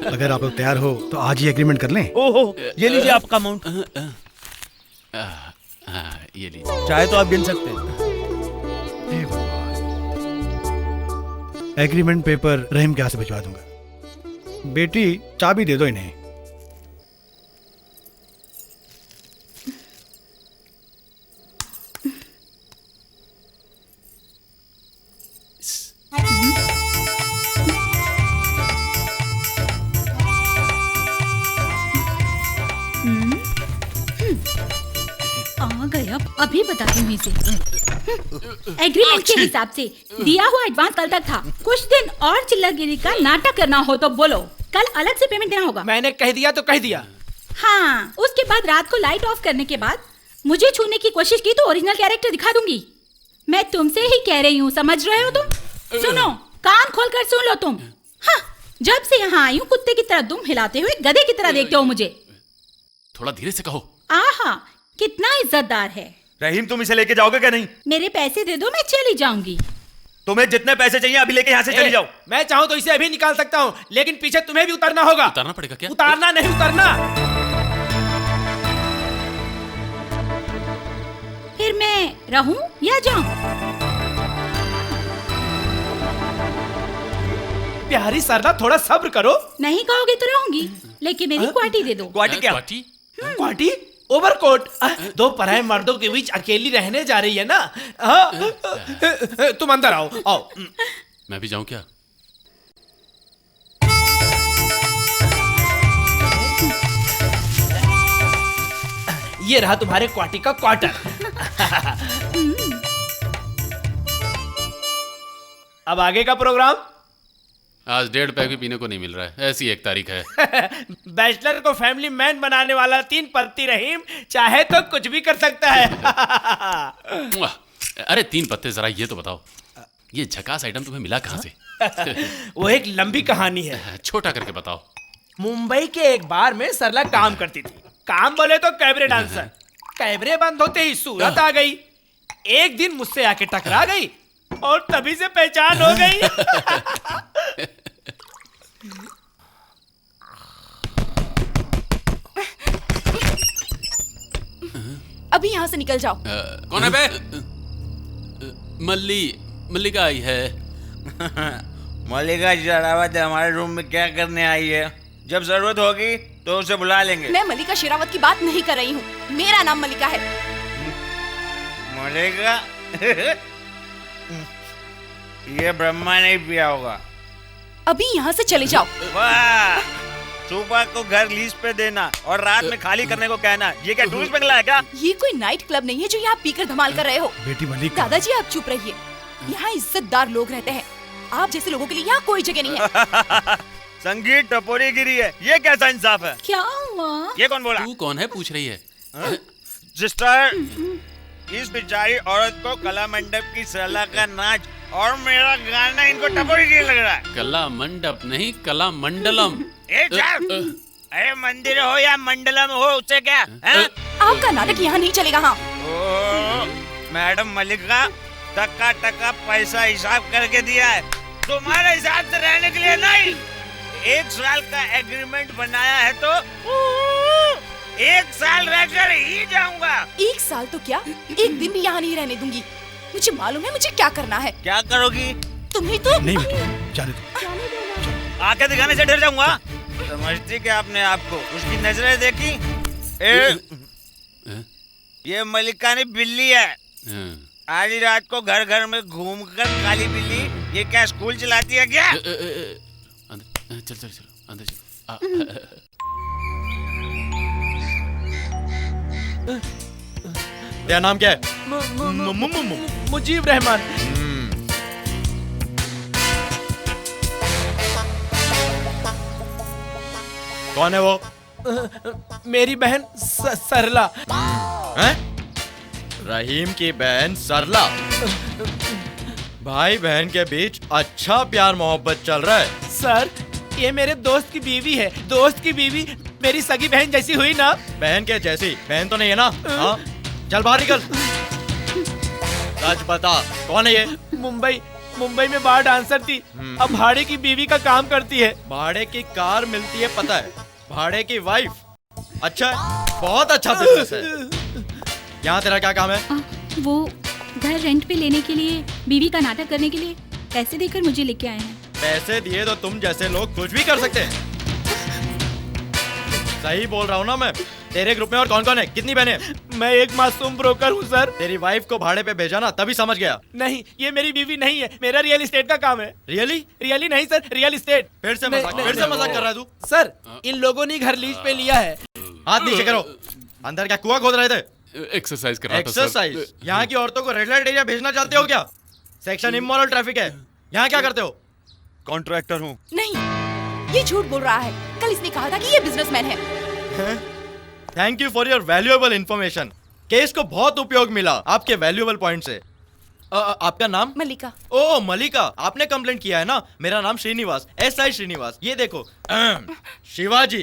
अगर आप लोग तैयार हो तो आज ही एग्रीमेंट कर लें।
ओहो, ये लीजिए आपका अमाउंट।
ये लीजिए।
चाहे तो आप गिन सकते हैं।
एग्रीमेंट पेपर रहीम के हाथ से भिजवा दूंगा। बेटी, चाबी दे दो इन्हें।
आ गया, अभी बताती हूँ इसे। एग्रीमेंट के हिसाब से दिया हुआ एडवांस कल तक था। कुछ दिन और चिल्लागिरी का नाटक करना हो तो बोलो, कल अलग से पेमेंट देना होगा।
मैंने कह दिया तो कह दिया।
हाँ, उसके बाद रात को लाइट ऑफ करने के बाद मुझे छूने की कोशिश की तो ओरिजिनल कैरेक्टर दिखा दूंगी। मैं तुमसे ही कह रही हूँ, समझ रहे हो तुम? सुनो, कान खोल कर सुन लो तुम। हाँ, जब से यहाँ आई हूँ कुत्ते की तरह दुम हिलाते हुए गधे की तरह देखते हो मुझे।
थोड़ा धीरे से कहो।
आहा, कितना इज्जतदार है।
रहीम, तुम इसे लेके जाओगे क्या नहीं?
मेरे पैसे दे दो, मैं चली जाऊंगी।
तुम्हें जितने पैसे चाहिए अभी लेके यहाँ से चली जाओ।
मैं चाहूँ तो इसे अभी निकाल सकता हूँ, लेकिन पीछे तुम्हें भी उतरना होगा।
उतारना पड़ेगा क्या?
उतारना नहीं, उतरना।
फिर मैं रहूं या जाऊं?
प्यारी सरला, थोड़ा सब्र करो।
नहीं कहोगे तो रहूंगी, लेकिन मेरी क्वाटी दे दो।
क्वाटी क्या?
क्वाटी? ओवरकोट? दो पराये मर्दों के बीच अकेली रहने जा रही है ना? तुम अंदर आओ, आओ।
मैं भी जाऊं क्या?
ये रहा तुम्हारे क्वाटी का क्वार्टर। अब आगे का प्रोग्राम?
आज 1.5 पैक भी पीने को नहीं मिल रहा है, ऐसी 1 तारीख है।
बैचलर को फैमिली मैन बनाने वाला 3 पत्ती रहीम चाहे तो कुछ भी कर सकता है।
अरे 3 पत्ते, जरा ये तो बताओ, ये झकास आइटम तुम्हें मिला कहाँ से?
वो एक लंबी कहानी है।
छोटा करके बताओ।
मुंबई के एक बार में सरला काम करती थी। काम बोले तो कैबरे डांसर। कैबरे बंद होते ही सूरत आ गई। एक दिन मुझसे आके टकरा गई और तभी से पहचान हो गई।
अभी यहाँ से निकल जाओ।
कौन है बे? मल्लिका आई है।
मल्लिका शेरावत हमारे रूम में क्या करने आई है? जब जरूरत होगी तो उसे बुला लेंगे।
मैं मल्लिका शेरावत की बात नहीं कर रही हूँ, मेरा नाम मल्लिका है।
मल्लिका? ये ब्रह्मा नहीं पिया होगा।
अभी यहाँ से चले जाओ।
वाह! सुबह को घर लीज पे देना और रात में खाली करने को कहना, ये क्या टूरिस्ट बंगला है क्या?
ये कोई नाइट क्लब नहीं है जो यहाँ पीकर धमाल कर रहे हो।
बेटी मल्लिका।
दादाजी आप चुप रहिए, यहाँ इज्जतदार लोग रहते हैं, आप जैसे लोगों के लिए यहाँ कोई जगह नहीं है।
संगीत टपोरी गिरी है, ये कैसा इंसाफ है?
क्या हुआ?
ये कौन बोला?
तू कौन है पूछ रही है?
सिस्टर, इस बेचारी औरत को कला मंडप की सरला का नाच और मेरा गाना इनको टपोरी गिरी लग रहा है।
कला मंडप नहीं, कला मंडलम।
अरे मंदिर हो या मंडलम हो, उससे क्या?
आपका नाटक यहाँ नहीं चलेगा। हाँ
मैडम मल्लिका, टका टका पैसा हिसाब करके दिया है, तुम्हारे हिसाब से रहने के लिए नहीं। 1 साल का एग्रीमेंट बनाया है तो 1 साल रहकर ही जाऊंगा।
1 साल तो क्या, 1 दिन भी यहाँ नहीं रहने दूंगी। मुझे मालूम है मुझे क्या करना है।
क्या करोगी?
तुम्हें तो
नहीं बेटी, जाने दो।
आके दिखाने से डर जाऊंगा। समझती क्या आपने आपको? उसकी नजरें देखी? ये मल्लिका ने बिल्ली है। आज रात को घर घर में घूमकर काली बिल्ली, ये क्या स्कूल चलाती है क्या?
चल चल चल अंदर चल।
तेरा नाम क्या है?
मुजीब रहमान।
कौन है वो?
मेरी बहन सरला।
हैं? रहीम की बहन सरला। भाई बहन के बीच अच्छा प्यार मोहब्बत चल रहा है।
सर, ये मेरे दोस्त की बीवी है। दोस्त की बीवी मेरी सगी बहन जैसी हुई ना?
बहन के जैसी? बहन तो नहीं है ना? हाँ? चल बाहर निकल। सच बता, कौन है ये?
मुंबई में बार डांसर थी, अब भाड़े की बीवी का काम करती है।
भाड़े की कार मिलती है पता है, भाड़े की वाइफ। अच्छा, बहुत अच्छा बिजनेस है। यहाँ तेरा क्या काम है?
वो घर रेंट पे लेने के लिए, बीवी का नाटक करने के लिए पैसे देकर मुझे लेके आए हैं।
पैसे दिए तो तुम जैसे लोग कुछ भी कर सकते हैं। सही बोल रहा हूँ ना मैं? तेरे ग्रुप में और कौन कौन है? कितनी बहनें?
मैं एक मासूम ब्रोकर हूँ सर।
तेरी वाइफ को भाड़े पे भेजा ना, तभी समझ गया।
नहीं, ये मेरी बीवी नहीं है, मेरा रियल एस्टेट का काम है।
रियली
नहीं सर, रियल एस्टेट।
फिर से मजाक कर रहा है तू?
सर, इन लोगों ने घर लीज पे लिया है।
हाथ नीचे करो। अंदर क्या कुआं खोद रहे थे?
एक्सरसाइज कर रहा था।
एक्सरसाइज? यहाँ की औरतों को रेड लाइट एरिया भेजना चाहते हो क्या? सेक्शन इमोरल ट्रैफिक है। यहाँ क्या करते हो?
कॉन्ट्रैक्टर हूँ।
नहीं, ये झूठ बोल रहा है। कल इसने कहा था कि ये बिजनेसमैन है।
Thank you for your valuable information. Case को बहुत उपयोग मिला आपके वैल्यूएबल पॉइंट से। आपका नाम?
मल्लिका।
ओ मल्लिका, आपने कंप्लेंट किया है ना? मेरा नाम श्रीनिवास, SI श्रीनिवास। ये देखो शिवाजी,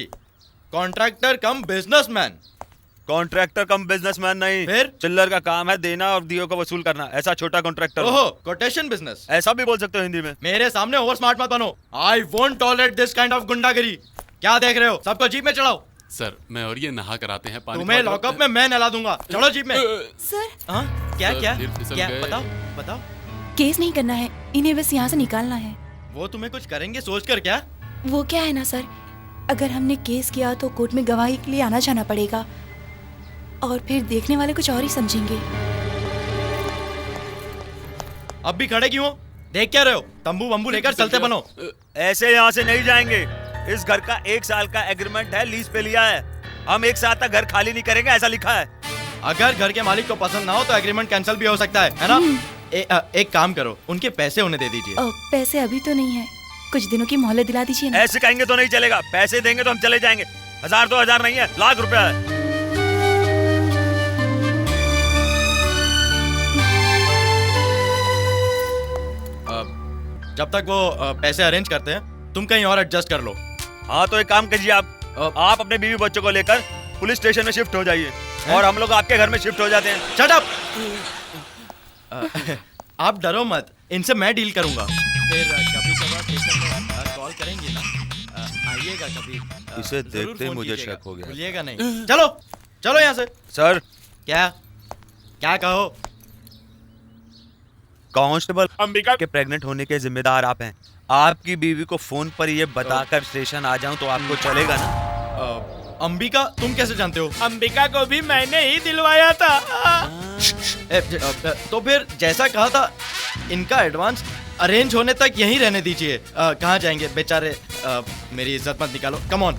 कॉन्ट्रैक्टर कम बिजनेसमैन।
कॉन्ट्रैक्टर कम बिजनेसमैन नहीं,
फिर?
चिल्लर का काम है देना और दियो को वसूल करना। ऐसा छोटा कॉन्ट्रैक्टर
ओहो, कोटेशन बिजनेस।
ऐसा भी बोल सकते हो हिंदी में।
मेरे सामने ओवर स्मार्ट मत बनो। I won't tolerate this kind of गुंडागिरी। क्या देख रहे हो? सबको जीप में चढ़ाओ।
सर मैं और ये नहा कर आते हैं पानी।
तुम्हें लॉकअप में मैं नहला दूंगा। चढ़ो जीप में।
सर,
हाँ क्या
सर,
क्या
फिर फिसल
क्या?
गए।
बताओ बताओ।
केस नहीं करना है, इन्हें बस यहाँ से निकालना है।
वो तुम्हें कुछ करेंगे सोच कर क्या?
वो क्या है ना सर, अगर हमने केस किया तो कोर्ट में गवाही के लिए आना जाना पड़ेगा और फिर देखने वाले कुछ और ही समझेंगे।
अब भी खड़े क्यों हो? देख क्या रहे हो? तंबू वंबू लेकर चलते बनो।
ऐसे यहाँ से नहीं जाएंगे। इस घर का 1 साल का एग्रीमेंट है, लीज पे लिया है। हम 1 साल तक घर खाली नहीं करेंगे, ऐसा लिखा है।
अगर घर के मालिक को पसंद ना हो तो एग्रीमेंट कैंसिल भी हो सकता है ना? एक काम करो, उनके पैसे उन्हें दे दीजिए।
पैसे अभी तो नहीं है, कुछ दिनों की मोहलत दिला दीजिए ना।
ऐसे कहेंगे तो नहीं चलेगा। पैसे देंगे तो हम चले जाएंगे। 1000 2000 नहीं है, लाख रुपया है।
जब तक वो पैसे अरेंज करते हैं तुम कहीं और एडजस्ट कर लो।
हाँ तो एक काम कीजिए, आप अपने बीवी बच्चों को लेकर पुलिस स्टेशन में शिफ्ट हो जाइए और हम लोग आपके घर में शिफ्ट हो जाते हैं।
Shut up! आप डरो मत, इनसे मैं डील करूंगा। फिर कभी कभार स्टेशन में कॉल करेंगे ना, आइएगा कभी।
इसे
जरूर
देखते ही
फोन
मुझे
कीजिएगा,
शक हो गया।
भूलिएगा नहीं। चलो चलो यहाँ से।
सर,
क्या क्या कहो?
कांस्टेबल अंबिका के प्रेग्नेंट होने के जिम्मेदार आप हैं। आपकी बीवी को फोन पर ये बताकर स्टेशन आ जाऊं तो आपको चलेगा ना?
अंबिका तुम कैसे जानते हो?
अंबिका को भी मैंने ही दिलवाया था।
तो फिर जैसा कहा था, इनका एडवांस अरेंज होने तक यहीं रहने दीजिए। कहाँ जाएंगे बेचारे? मेरी इज्जत मत निकालो, कम ऑन।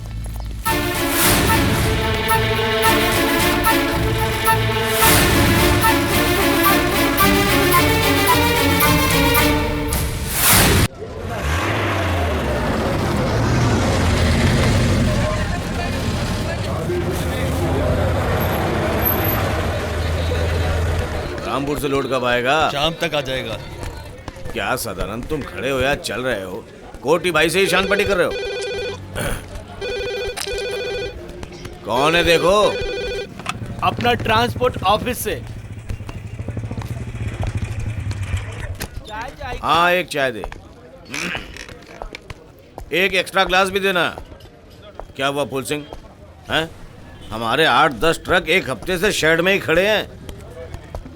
रामपुर से लोड कब आएगा?
शाम तक आ जाएगा।
क्या सदानंद, तुम खड़े हो या चल रहे हो? कोटी भाई से ही शान पटी कर रहे हो? कौन है देखो?
अपना ट्रांसपोर्ट ऑफिस से।
हाँ एक चाय दे, एक एक्स्ट्रा ग्लास भी देना। क्या हुआ फूल सिंह? हैं? हमारे 8-10 ट्रक एक हफ्ते से शेड में ही खड़े हैं।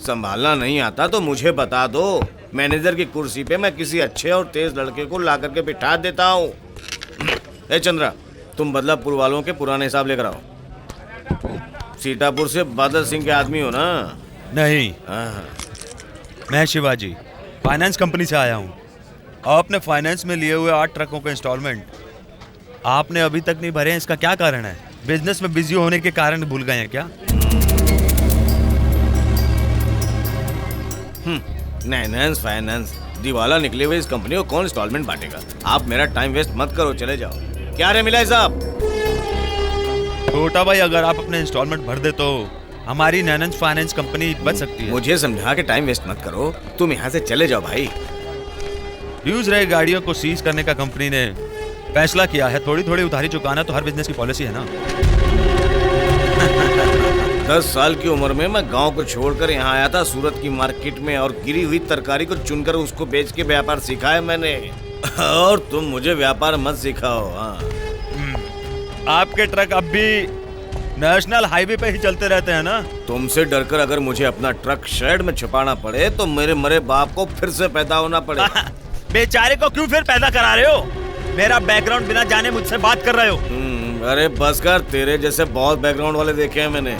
संभालना नहीं आता तो मुझे बता दो, मैनेजर की कुर्सी पे मैं किसी अच्छे और तेज लड़के को ला करके बिठा देता हूँ। ए चंद्रा, तुम बदलापुर वालों के पुराने हिसाब लेकर आओ। सीतापुर से बादल सिंह के आदमी हो ना?
नहीं,
हाँ।
मैं शिवाजी फाइनेंस कंपनी से आया हूँ। आपने फाइनेंस में लिए हुए 8 ट्रकों के इंस्टॉलमेंट आपने अभी तक नहीं भरे हैं, इसका क्या कारण है? बिजनेस में बिजी होने के कारण भूल गए हैं क्या?
फाइनेंस फाइनेंस दिवाला निकले हुए इस कंपनी को कौन इंस्टॉलमेंट बांटेगा? आप मेरा टाइम वेस्ट मत करो, चले जाओ। क्या रे मिला साहब?
छोटा भाई, अगर आप अपने इंस्टॉलमेंट भर दे तो हमारी नैनन्स फाइनेंस कंपनी बच सकती है।
मुझे समझा के टाइम वेस्ट मत करो, तुम यहाँ से चले जाओ भाई।
यूज रहे गाड़ियों को सीज करने का कंपनी ने फैसला किया है। थोड़ी थोड़ी उधारी चुकाना तो हर बिजनेस की पॉलिसी है ना।
10 साल की उम्र में मैं गांव को छोड़कर यहाँ आया था सूरत की मार्केट में, और गिरी हुई तरकारी को चुनकर उसको बेच के व्यापार सीखा है मैंने। और तुम मुझे व्यापार मत सिखाओ। हाँ,
आपके ट्रक अब भी नेशनल हाईवे पे ही चलते रहते हैं ना?
तुमसे डरकर अगर मुझे अपना ट्रक शेड में छुपाना पड़े तो मेरे मरे बाप को फिर से पैदा होना पड़े।
बेचारे को क्यों फिर पैदा करा रहे हो? मेरा बैकग्राउंड बिना जाने मुझसे बात कर रहे हो।
अरे बस कर, तेरे जैसे बहुत बैकग्राउंड वाले देखे हैं मैंने।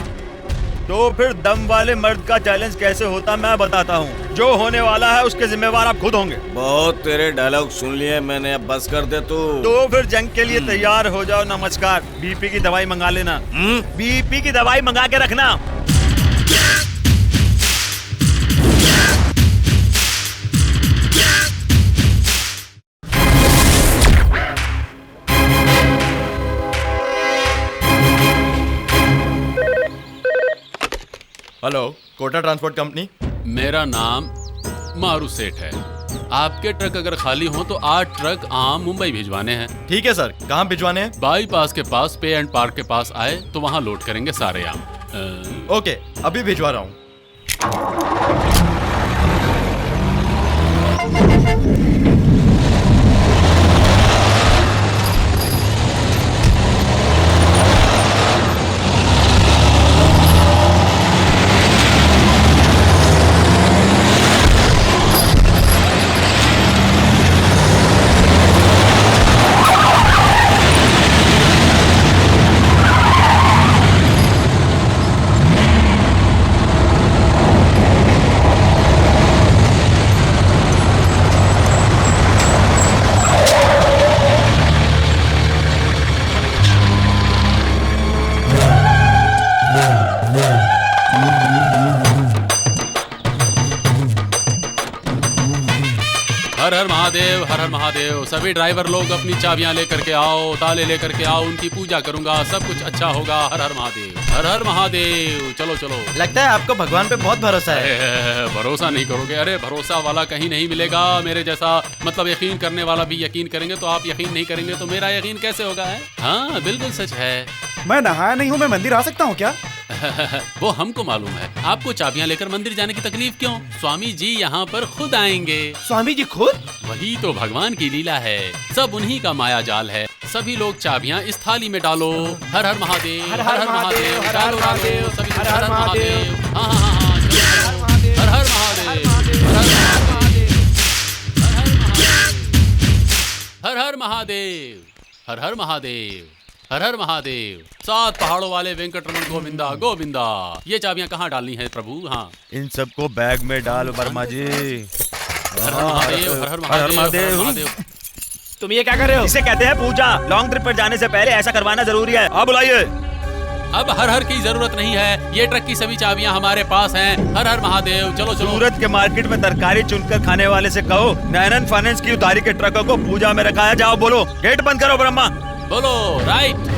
तो फिर दम वाले मर्द का चैलेंज कैसे होता मैं बताता हूँ। जो होने वाला है उसके जिम्मेवार आप खुद होंगे।
बहुत तेरे डायलॉग सुन लिए मैंने, अब बस कर दे तू।
तो फिर जंग के लिए तैयार हो जाओ। नमस्कार। बीपी की दवाई मंगा लेना। बीपी की दवाई मंगा के रखना।
Hello, Kota transport company.
मेरा नाम मारू सेठ है। आपके ट्रक अगर खाली हो तो 8 ट्रक आम मुंबई भिजवाने हैं।
ठीक है सर, कहाँ भिजवाने हैं?
बाईपास के पास पे एंड पार्क के पास आए तो वहाँ लोड करेंगे सारे आम।
ओके, अभी भिजवा रहा हूँ।
हर हर महादेव, हर हर महादेव। सभी ड्राइवर लोग अपनी चाबियां लेकर के आओ, ताले लेकर के आओ, उनकी पूजा करूंगा, सब कुछ अच्छा होगा। हर हर महादेव, हर हर महादेव। चलो चलो।
लगता है आपको भगवान पे बहुत भरोसा है।
भरोसा नहीं करोगे? अरे भरोसा वाला कहीं नहीं मिलेगा मेरे जैसा। मतलब यकीन करने वाला भी यकीन करेंगे तो आप यकीन नहीं करेंगे तो मेरा यकीन कैसे होगा? है हाँ, बिल्कुल सच है।
मैं नहाया नहीं हूँ, मैं मंदिर आ सकता हूँ क्या?
वो हमको मालूम है। आपको चाबियां लेकर मंदिर जाने की तकलीफ क्यों? स्वामी जी यहाँ पर खुद आएंगे।
स्वामी जी खुद?
वही तो भगवान की लीला है, सब उन्हीं का माया जाल है। सभी लोग चाबियां इस थाली में डालो। हर हर महादेव, हर हर महादेव, डालो डालो सभी। हर हर महादेव, हाँ हाँ हाँ, हर हर महादेव, हर हर महादेव, हर हर महादेव, हर हर महादेव। 7 पहाड़ों वाले वेंकटरमण गोविंदा गोविंदा। ये चाबियां कहाँ डालनी है प्रभु? हाँ,
इन सबको बैग में डाल वर्मा जी।
हर हर महादेव, हर हर महादेव, हर हर महादेव।
तुम ये क्या कर रहे हो?
इसे कहते हैं पूजा। लॉन्ग ट्रिप पर जाने से पहले ऐसा करवाना जरूरी है। आप बुलाइए।
अब हर हर की जरूरत नहीं है, ये ट्रक की सभी चाबियां हमारे पास हैं। हर हर महादेव। चलो चलो।
सूरत के मार्केट में तरकारी चुनकर खाने वाले से कहो नैनन फाइनेंस की उधारी के ट्रकों को पूजा में रखा है। जाओ बोलो, गेट बंद करो ब्रह्मा।
बोलो राइट।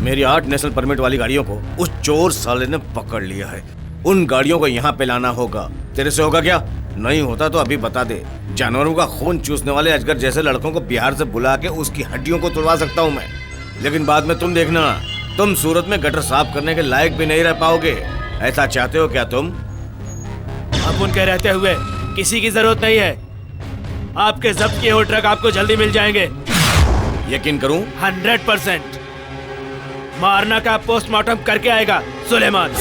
मेरी 8 नेशनल परमिट वाली गाड़ियों को उस चोर साले ने पकड़ लिया है। उन गाड़ियों को यहाँ पे लाना होगा। तेरे से होगा क्या? नहीं होता तो अभी बता दे। जानवरों का खून चूसने वाले अजगर जैसे लड़कों को बिहार से बुला के उसकी हड्डियों को तोड़वा सकता हूँ मैं, लेकिन बाद में तुम देखना, तुम सूरत में गटर साफ करने के लायक भी नहीं रह पाओगे। ऐसा चाहते हो क्या तुम?
अब उनके रहते हुए किसी की जरूरत नहीं है। आपके जब्त किए हुए ट्रक आपको जल्दी मिल जाएंगे।
यकीन करूं?
100%। मारना का पोस्टमार्टम करके आएगा सुलेमान।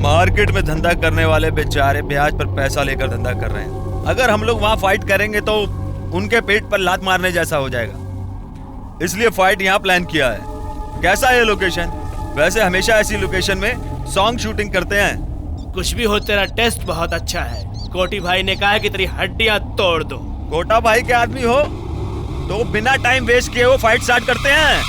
मार्केट में धंधा करने वाले बेचारे ब्याज पर पैसा लेकर धंधा कर रहे हैं। अगर हम लोग वहाँ फाइट करेंगे तो उनके पेट पर लात मारने जैसा हो जाएगा, इसलिए फाइट यहाँ प्लान किया है। कैसा है ये लोकेशन? वैसे हमेशा ऐसी लोकेशन में सॉन्ग शूटिंग करते हैं।
कुछ भी हो, तेरा टेस्ट बहुत अच्छा है। कोटी भाई ने कहा है कि तेरी हड्डियां तोड़ दो।
कोटा भाई के आदमी हो तो बिना टाइम वेस्ट किए वो फाइट स्टार्ट करते हैं।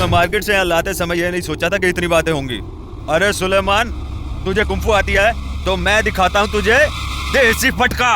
मार्केट से यहाँ लाते समय यह नहीं सोचा था कि इतनी बातें होंगी। अरे सुलेमान, तुझे कुंफू आती है तो मैं दिखाता हूँ तुझे देसी फटका।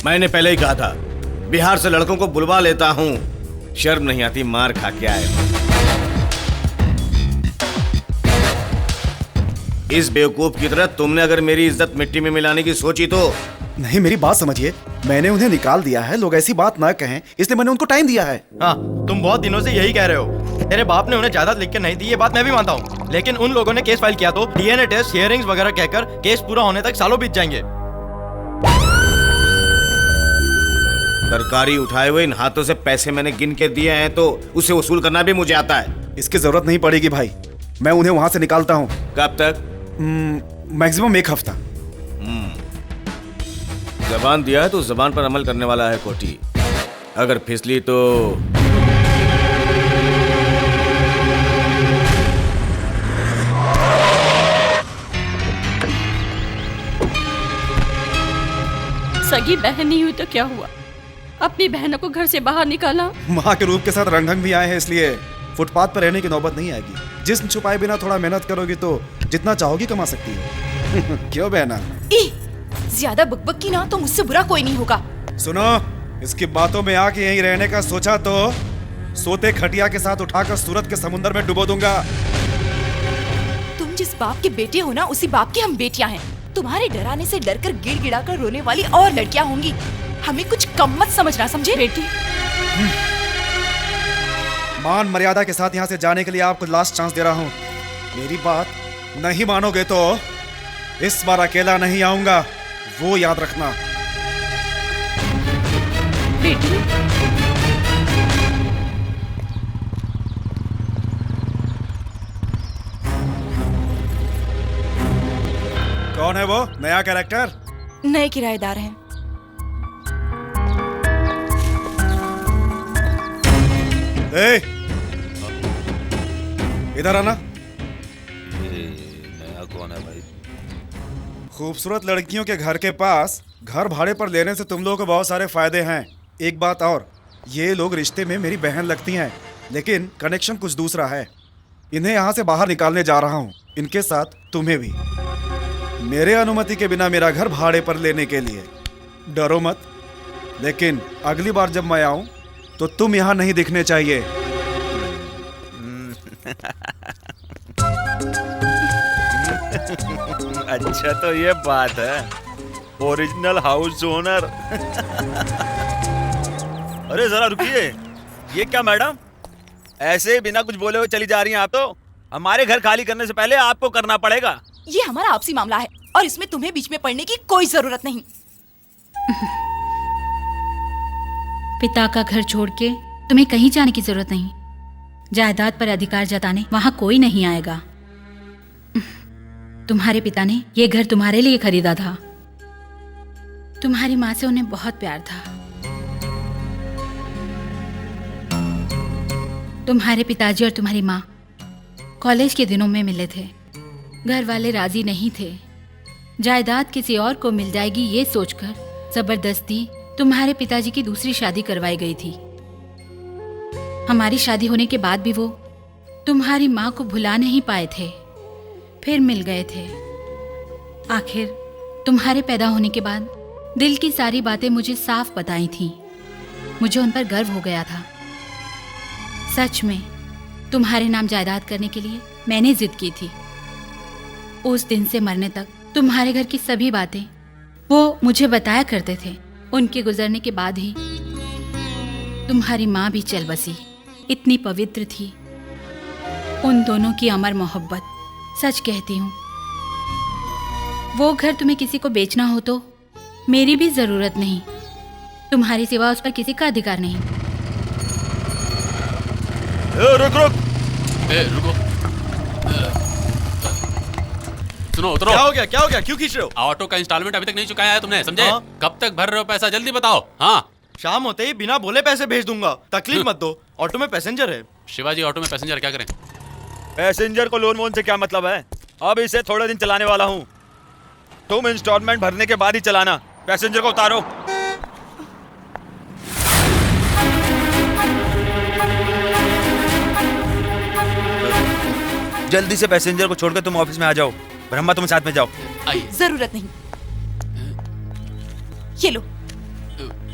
मैंने पहले ही कहा था बिहार से लड़कों को बुलवा लेता हूं, शर्म नहीं आती मार खा के आए। इस बेवकूफ की तरह तुमने अगर मेरी इज्जत मिट्टी में मिलाने की सोची तो।
नहीं, मेरी बात समझिए, मैंने उन्हें निकाल दिया है। लोग ऐसी बात ना कहें इसलिए मैंने उनको टाइम दिया है।
हाँ, तुम बहुत दिनों से यही कह रहे हो। तेरे बाप ने उन्हें जायदाद लिख के नहीं दी, ये बात मैं भी मानता हूँ, लेकिन उन लोगों ने केस फाइल किया तो डीएनए टेस्ट, हियरिंग्स वगैरह कहकर केस पूरा होने तक सालों बीत जाएंगे।
सरकारी उठाए हुए इन हाथों से पैसे मैंने गिन के दिए हैं तो उसे वसूल करना भी मुझे आता है।
इसकी जरूरत नहीं पड़ेगी भाई, मैं उन्हें वहां से निकालता हूँ।
कब तक?
मैक्सिमम 1 हफ्ता।
जबान दिया है तो जबान पर अमल करने वाला है कोटी। अगर फिसली तो
सगी बहन नहीं हुई तो क्या हुआ, अपनी बहनों को घर से बाहर निकाला।
माँ के रूप के साथ रंग भी आए हैं, इसलिए फुटपाथ पर रहने की नौबत नहीं आएगी। जिस्म छुपाए बिना थोड़ा मेहनत करोगी तो जितना चाहोगी कमा सकती हो। क्यों बहना?
ज्यादा बकबक की ना तो मुझसे बुरा कोई नहीं होगा।
सुनो, इसकी बातों में आके यहीं रहने का सोचा तो सोते खटिया के साथ उठाकर सूरत के समुद्र में डुबो दूंगा।
तुम जिस बाप के बेटे हो ना, उसी बाप की हम बेटियां हैं। तुम्हारे डराने से डरकर गिड़गिड़ाकर रोने वाली और लड़कियां होंगी। हमें कुछ कम मत समझना, समझे?
बेटी,
मान मर्यादा के साथ यहाँ से जाने के लिए आपको लास्ट चांस दे रहा हूँ। मेरी बात नहीं मानोगे तो इस बार अकेला नहीं आऊंगा, वो याद रखना।
बेटी,
कौन है वो नया कैरेक्टर?
नए किराएदार हैं।
ए, इधर आना।
नया कौन है भाई?
खूबसूरत लड़कियों के घर के पास घर भाड़े पर लेने से तुम लोगों को बहुत सारे फायदे हैं। एक बात और, ये लोग रिश्ते में मेरी बहन लगती हैं, लेकिन कनेक्शन कुछ दूसरा है। इन्हें यहाँ से बाहर निकालने जा रहा हूँ, इनके साथ तुम्हें भी, मेरे अनुमति के बिना मेरा घर भाड़े पर लेने के लिए। डरो मत, लेकिन अगली बार जब मैं आऊँ तो तुम यहाँ नहीं दिखने चाहिए।
अच्छा तो ये बात है, ओरिजिनल हाउस ओनर। अरे जरा रुकिए, ये क्या मैडम, ऐसे बिना कुछ बोले हुए चली जा रही हैं आप? तो हमारे घर खाली करने से पहले आपको करना पड़ेगा।
ये हमारा आपसी मामला है और इसमें तुम्हें बीच में पड़ने की कोई जरूरत नहीं।
पिता का घर छोड़ के तुम्हें कहीं जाने की जरूरत नहीं। जायदाद पर अधिकार जताने वहां कोई नहीं आएगा। तुम्हारे पिता ने ये घर तुम्हारे लिए खरीदा था। तुम्हारी माँ से उन्हें बहुत प्यार था। तुम्हारे पिताजी और तुम्हारी माँ कॉलेज के दिनों में मिले थे। घर वाले राजी नहीं थे। जायदाद किसी और को मिल जाएगी ये सोचकर जबरदस्ती तुम्हारे पिताजी की दूसरी शादी करवाई गई थी। हमारी शादी होने के बाद भी वो तुम्हारी माँ को भुला नहीं पाए थे, फिर मिल गए थे। आखिर तुम्हारे पैदा होने के बाद दिल की सारी बातें मुझे साफ बताई थीं। मुझे उन पर गर्व हो गया था। सच में तुम्हारे नाम जायदाद करने के लिए मैंने जिद की थी। उस दिन से मरने तक तुम्हारे घर की सभी बातें वो मुझे बताया करते थे। उनके गुजरने के बाद ही तुम्हारी माँ भी चल बसी। इतनी पवित्र थी उन दोनों की अमर मोहब्बत। सच कहती हूँ, वो घर तुम्हें किसी को बेचना हो तो मेरी भी जरूरत नहीं। तुम्हारी सिवा उस पर किसी का अधिकार नहीं।
रुक रुक।
रुको। सुनो, उतरो।
क्या हो गया, क्या हो गया, क्यों खींच रहे हो?
ऑटो का इंस्टॉलमेंट अभी तक नहीं चुकाया है तुमने, समझे?
हाँ।
कब तक भर रहे हो पैसा, जल्दी बताओ। हाँ,
शाम होते ही बिना बोले पैसे भेज दूंगा, तकलीफ मत दो। ऑटो में पैसेंजर है।
शिवाजी, ऑटो में पैसेंजर क्या करें?
पैसेंजर को लोन वोन से क्या मतलब है? अब इसे थोड़े दिन चलाने वाला हूँ। तुम इंस्टॉलमेंट भरने के बाद ही चलाना। पैसेंजर को उतारो। जल्दी से पैसेंजर को छोड़कर तुम ऑफिस में आ जाओ। ब्रह्मा तुम साथ में जाओ।
आइए।
जरूरत नहीं। ये लो,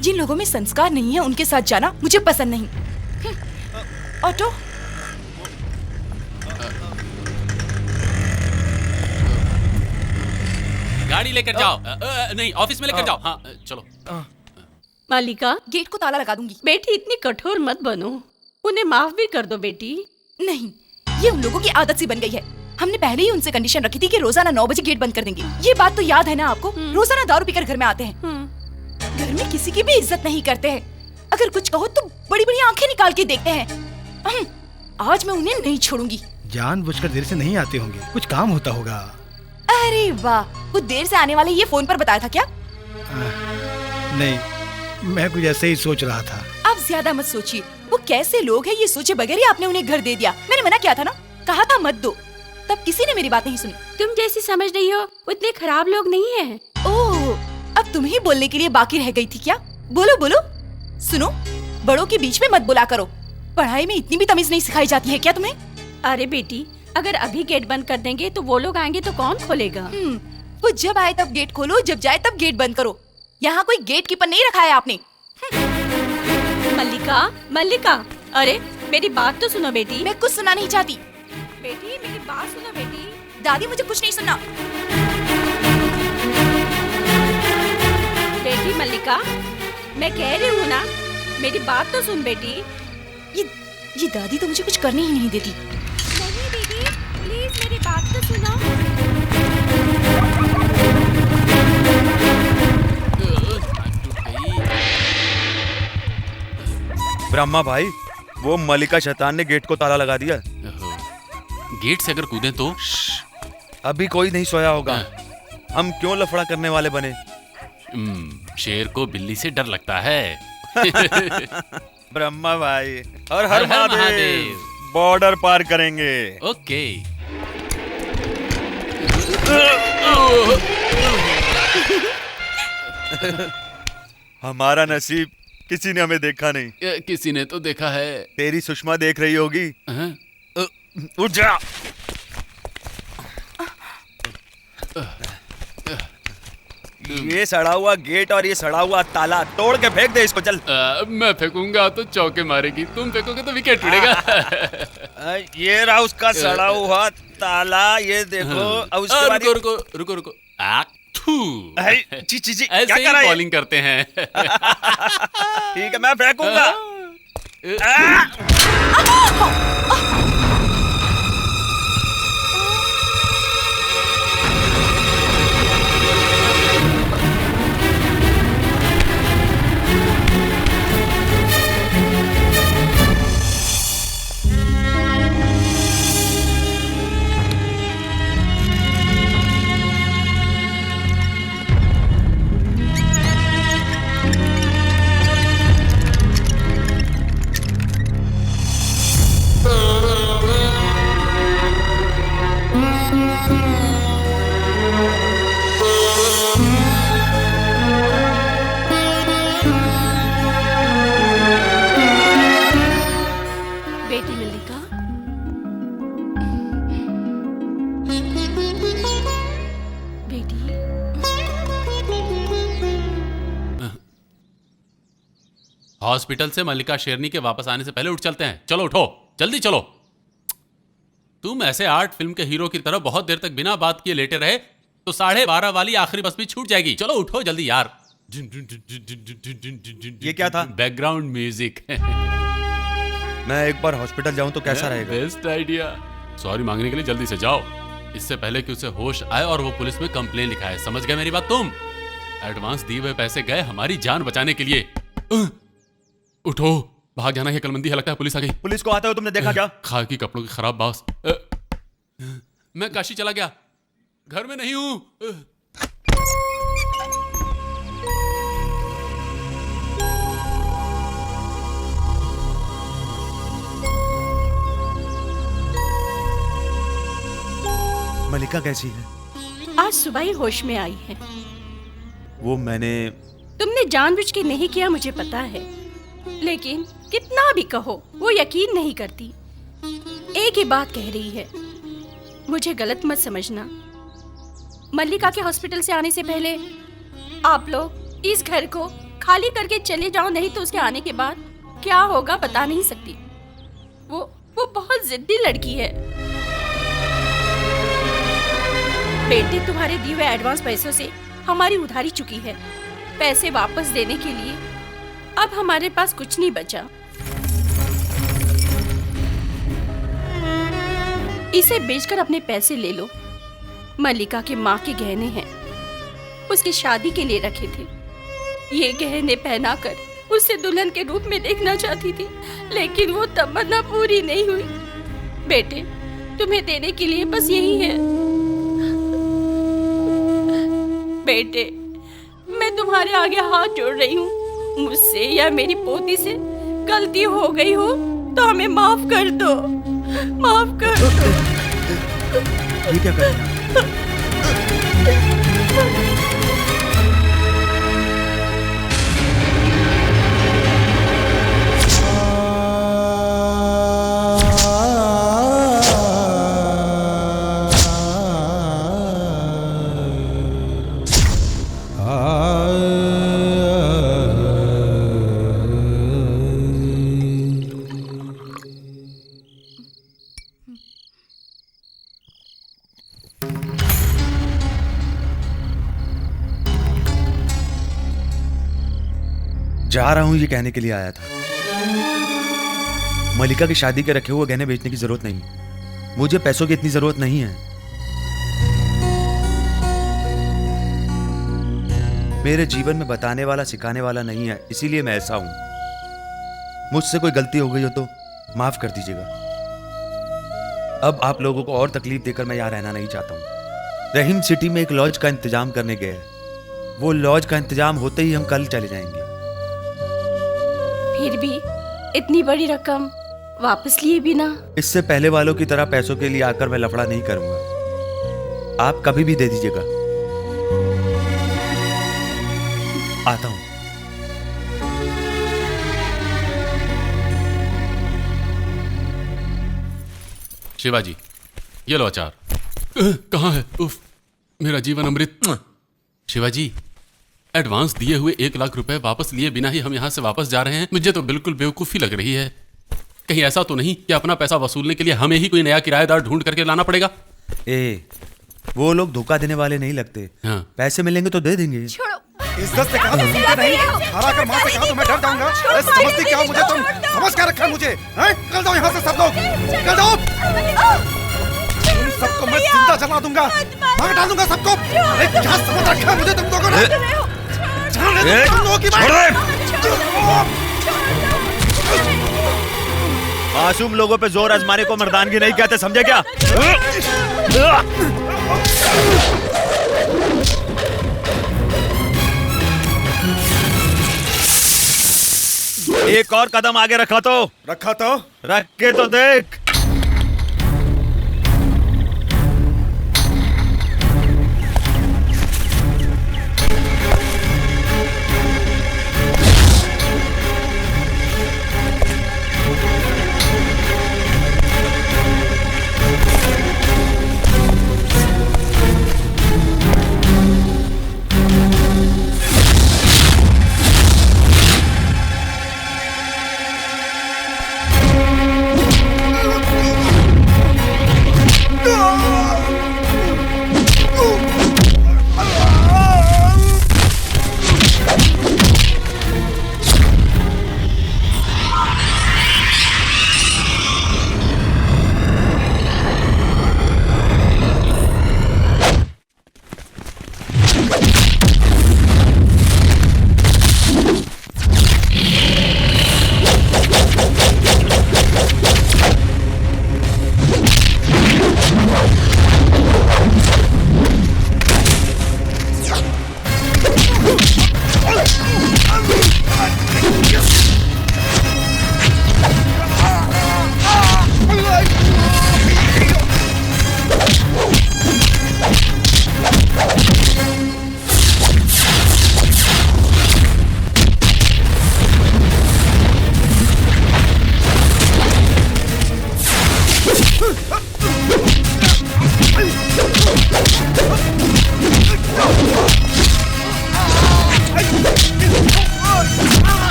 जिन लोगों में संस्कार नहीं है उनके साथ जाना मुझे पसंद नहीं। ऑटो।
गाड़ी लेकर जाओ। नहीं, ऑफिस में लेकर जाओ। हाँ, चलो।
मालिका,
गेट को ताला लगा दूंगी।
बेटी इतनी कठोर मत बनो, उन्हें माफ भी कर दो बेटी।
नहीं, ये उन लोगों की आदत सी बन गई है। हमने पहले ही उनसे कंडीशन रखी थी कि रोजाना 9 बजे गेट बंद कर देंगे। ये बात तो याद है ना आपको? रोजाना दारू पीकर घर में आते हैं। घर में किसी की भी इज्जत नहीं करते हैं। अगर कुछ कहो तो बड़ी बड़ी आंखें निकाल के देखते हैं। आज मैं उन्हें नहीं छोड़ूंगी।
जानबूझकर देर से नहीं आते होंगे, कुछ काम होता होगा।
अरे वाह, कुछ देर से आने वाले ये फोन पर बताया था क्या?
नहीं, मैं कुछ ऐसे ही सोच रहा था।
आप ज्यादा मत सोचिए। वो कैसे लोग हैं ये सोचे बगैर ही आपने उन्हें घर दे दिया। मैंने मना किया था ना, कहा था मत दो, तब किसी ने मेरी बात नहीं सुनी।
तुम जैसी समझ रही हो उतने खराब लोग नहीं हैं।
ओह, अब तुम ही बोलने के लिए बाकी रह गई थी क्या? बोलो बोलो। सुनो, बड़ों के बीच में मत बोला करो। पढ़ाई में इतनी भी तमीज नहीं सिखाई जाती है क्या तुम्हें?
अरे बेटी, अगर अभी गेट बंद कर देंगे तो वो लोग आएंगे तो कौन खोलेगा?
वो जब आए तब गेट खोलो, जब जाए तब गेट बंद करो। यहाँ कोई गेट कीपर नहीं रखा है आपने।
मल्लिका, मल्लिका, अरे मेरी बात तो सुनो बेटी।
मैं कुछ सुना नहीं चाहती।
बेटी मेरी बात सुनो बेटी।
दादी, मुझे कुछ नहीं सुनना।
बेटी मल्लिका, मैं कह रही हूँ ना, मेरी बात तो सुन बेटी।
ये दादी तो मुझे कुछ करने ही नहीं देती।
नहीं बेटी, प्लीज मेरी बात तो सुनो।
ब्रह्मा भाई, वो मलिका शैतान ने गेट को ताला लगा दिया।
गेट से अगर कूदें तो?
अभी कोई नहीं सोया होगा। हम क्यों लफड़ा करने वाले बने?
शेर को बिल्ली से डर लगता है।
ब्रह्मा भाई और
हर
हर
हर
महादेव।
महादेव।
बॉर्डर पार करेंगे।
ओके।
हमारा नसीब किसी ने हमें देखा नहीं।
किसी ने तो देखा है।
तेरी सुषमा देख रही होगी।
हाँ?
उठ जा। ये सड़ा हुआ गेट और ये सड़ा हुआ ताला तोड़ के फेंक दे इसको, चल।
मैं फेंकूंगा तो चौके मारेगी, तुम फेंकोगे तो विकेट उड़ेगा।
ये रहा उसका सड़ा हुआ ताला, ये देखो। अब उसके बाद
रुको रुको रुको रुको।
ची ची ची,
ऐसे
क्या
ही
कर रहा है?
बॉलिंग करते हैं।
ठीक है, मैं फेंकूंगा।
बेटी मल्लिका, बेटी,
हॉस्पिटल से मल्लिका शेरनी के वापस आने से पहले उठ चलते हैं। चलो उठो, जल्दी चलो। तुम ऐसे आर्ट फिल्म के हीरो की तरह बहुत देर तक बिना बात किए लेटे रहे तो 12:30 वाली आखिरी बस भी छूट जाएगी। चलो उठो जल्दी यार।
ये क्या था?
Background music.
मैं एक बार हॉस्पिटल जाऊं तो कैसा रहेगा?
Best idea. सॉरी मांगने के लिए जल्दी से जाओ, इससे पहले कि उसे होश आए और वो पुलिस में कंप्लेन लिखाए। समझ गए मेरी बात तुम? एडवांस दिए हुए पैसे गए हमारी जान बचाने के लिए। उठो, भाग जाना है, कलमंदी है, लगता है पुलिस आ गई।
पुलिस को आते हुए तुमने देखा क्या?
खाकी कपड़ों की खराब बास। मैं काशी चला गया, घर में नहीं हूं।
मल्लिका कैसी है?
आज सुबह ही होश में आई है।
वो मैंने
तुमने जानबूझ के नहीं किया मुझे पता है, लेकिन कितना भी कहो वो यकीन नहीं करती। एक ही बात कह रही है, मुझे गलत मत समझना। मल्लिका के हॉस्पिटल से आने से पहले आप लोग इस घर को खाली करके चले जाओ, नहीं तो उसके आने के बाद क्या होगा बता नहीं सकती। वो बहुत जिद्दी लड़की है। बेटी, तुम्हारे दिए हुए एडवांस पैसों से हमारी उधारी चुकी है। पैसे वापस देने के लिए अब हमारे पास कुछ नहीं बचा। इसे बेचकर अपने पैसे ले लो। मल्लिका के माँ के गहने हैं, उसकी शादी के लिए रखे थे। ये गहने पहनाकर उसे दुल्हन के रूप में देखना चाहती थी, लेकिन वो तमन्ना पूरी नहीं हुई। बेटे, तुम्हें देने के लिए बस यही है। बेटे, मैं तुम्हारे आगे हाथ जोड़ रही हूँ। मुझसे या मेरी पोती से गलती हो गई हो तो हमें माफ कर दो, माफ कर दो।
ये क्या कर रही है? जा रहा हूं ये कहने के लिए आया था। मल्लिका की शादी के रखे हुए गहने बेचने की जरूरत नहीं। मुझे पैसों की इतनी जरूरत नहीं है। मेरे जीवन में बताने वाला सिखाने वाला नहीं है, इसीलिए मैं ऐसा हूं। मुझसे कोई गलती हो गई हो तो माफ कर दीजिएगा। अब आप लोगों को और तकलीफ देकर मैं यहां रहना नहीं चाहता हूं। रहीम सिटी में एक लॉज का इंतजाम करने गए हैं। वो लॉज का इंतजाम होते ही हम कल चले जाएंगे।
फिर भी इतनी बड़ी रकम वापस लिए बिना?
इससे पहले वालों की तरह पैसों के लिए आकर मैं लफड़ा नहीं करूंगा। आप कभी भी दे दीजिएगा। आता हूं।
शिवाजी, ये लो अचार। कहाँ है? उफ, मेरा जीवन अमृत। शिवाजी, एडवांस दिए हुए 1 लाख रुपए वापस लिए बिना ही हम यहाँ से वापस जा रहे हैं। मुझे तो बिल्कुल बेवकूफ़ी लग रही है। कहीं ऐसा तो नहीं कि अपना पैसा वसूलने के लिए हमें ही कोई नया किराएदार ढूंढ करके लाना पड़ेगा?
वो लोग धोखा देने वाले नहीं लगते।
हाँ।
पैसे मिलेंगे तो दे देंगे।
इज्जत से कहा तो सुनते नहीं, हरा कर मार से कहा तो मैं डर जाऊंगा। अरे समझती क्या हो मुझे तुम? समझ क्या रखा है मुझे? हैं? निकल जाओ यहाँ से सब लोग, निकल जाओ। तुम सबको मैं जिंदा जला दूंगा, मार डाल दूंगा सबको। अरे क्या समझ रखा है मुझे तुम लोगों ने? तुम लोगों की
मासूम लोगों पे जोर आजमाने को मर्दानगी नहीं कहते, समझे क्या? एक और कदम आगे रख के तो देख।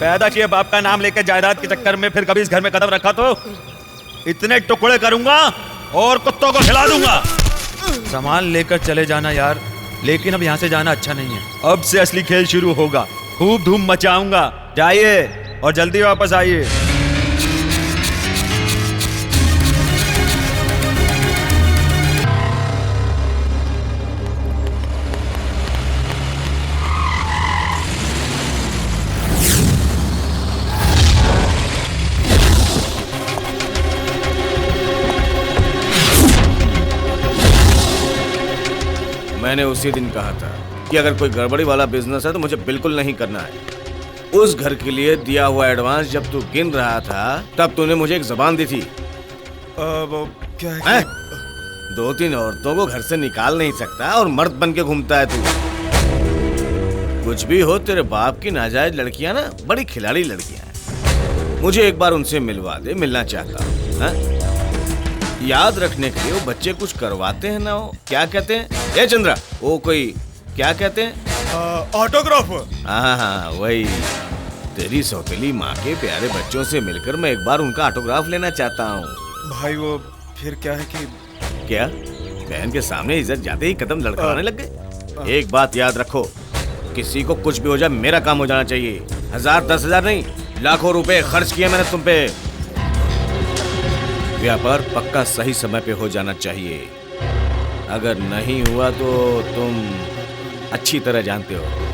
पैदा किए बाप का नाम लेके जायदाद के चक्कर में फिर कभी इस घर में कदम रखा तो इतने टुकड़े करूंगा और कुत्तों को खिला दूंगा। सामान लेकर चले जाना यार, लेकिन अब यहाँ से जाना अच्छा नहीं है। अब से असली खेल शुरू होगा, खूब धूम मचाऊंगा। जाइए और जल्दी वापस आइए।
मैंने उसी दिन कहा था कि अगर कोई गड़बड़ी वाला बिजनेस है तो मुझे बिल्कुल नहीं करना है। उस घर के लिए दिया हुआ एडवांस जब तू गिन रहा था तब तूने मुझे एक जबान दी थी।
वो क्या है?
2-3 औरतों को घर से निकाल नहीं सकता और मर्द बन के घूमता है तू। कुछ भी हो, तेरे बाप की नाजायज लड़कियां ना बड़ी खिलाड़ी लड़कियां हैं। मुझे एक बार उनसे मिलवा दे, मिलना चाहता हूँ। याद रखने के लिए वो बच्चे कुछ करवाते हैं ना, वो क्या कहते हैं? ए चंद्रा, वो कोई क्या कहते हैं?
ऑटोग्राफ।
हाँ, वही। तेरी सौतेली माँ के प्यारे बच्चों से मिलकर मैं एक बार उनका ऑटोग्राफ लेना चाहता हूँ।
भाई वो फिर क्या है कि
क्या बहन के सामने इज्जत जाते ही कदम लड़खड़ाने लग गए? एक बात याद रखो, किसी को कुछ भी हो जाए मेरा काम हो जाना चाहिए। 1000-10,000 नहीं, लाखों रुपए खर्च किए मैंने तुम पे। व्यापार पक्का सही समय पे हो जाना चाहिए। अगर नहीं हुआ तो तुम अच्छी तरह जानते हो।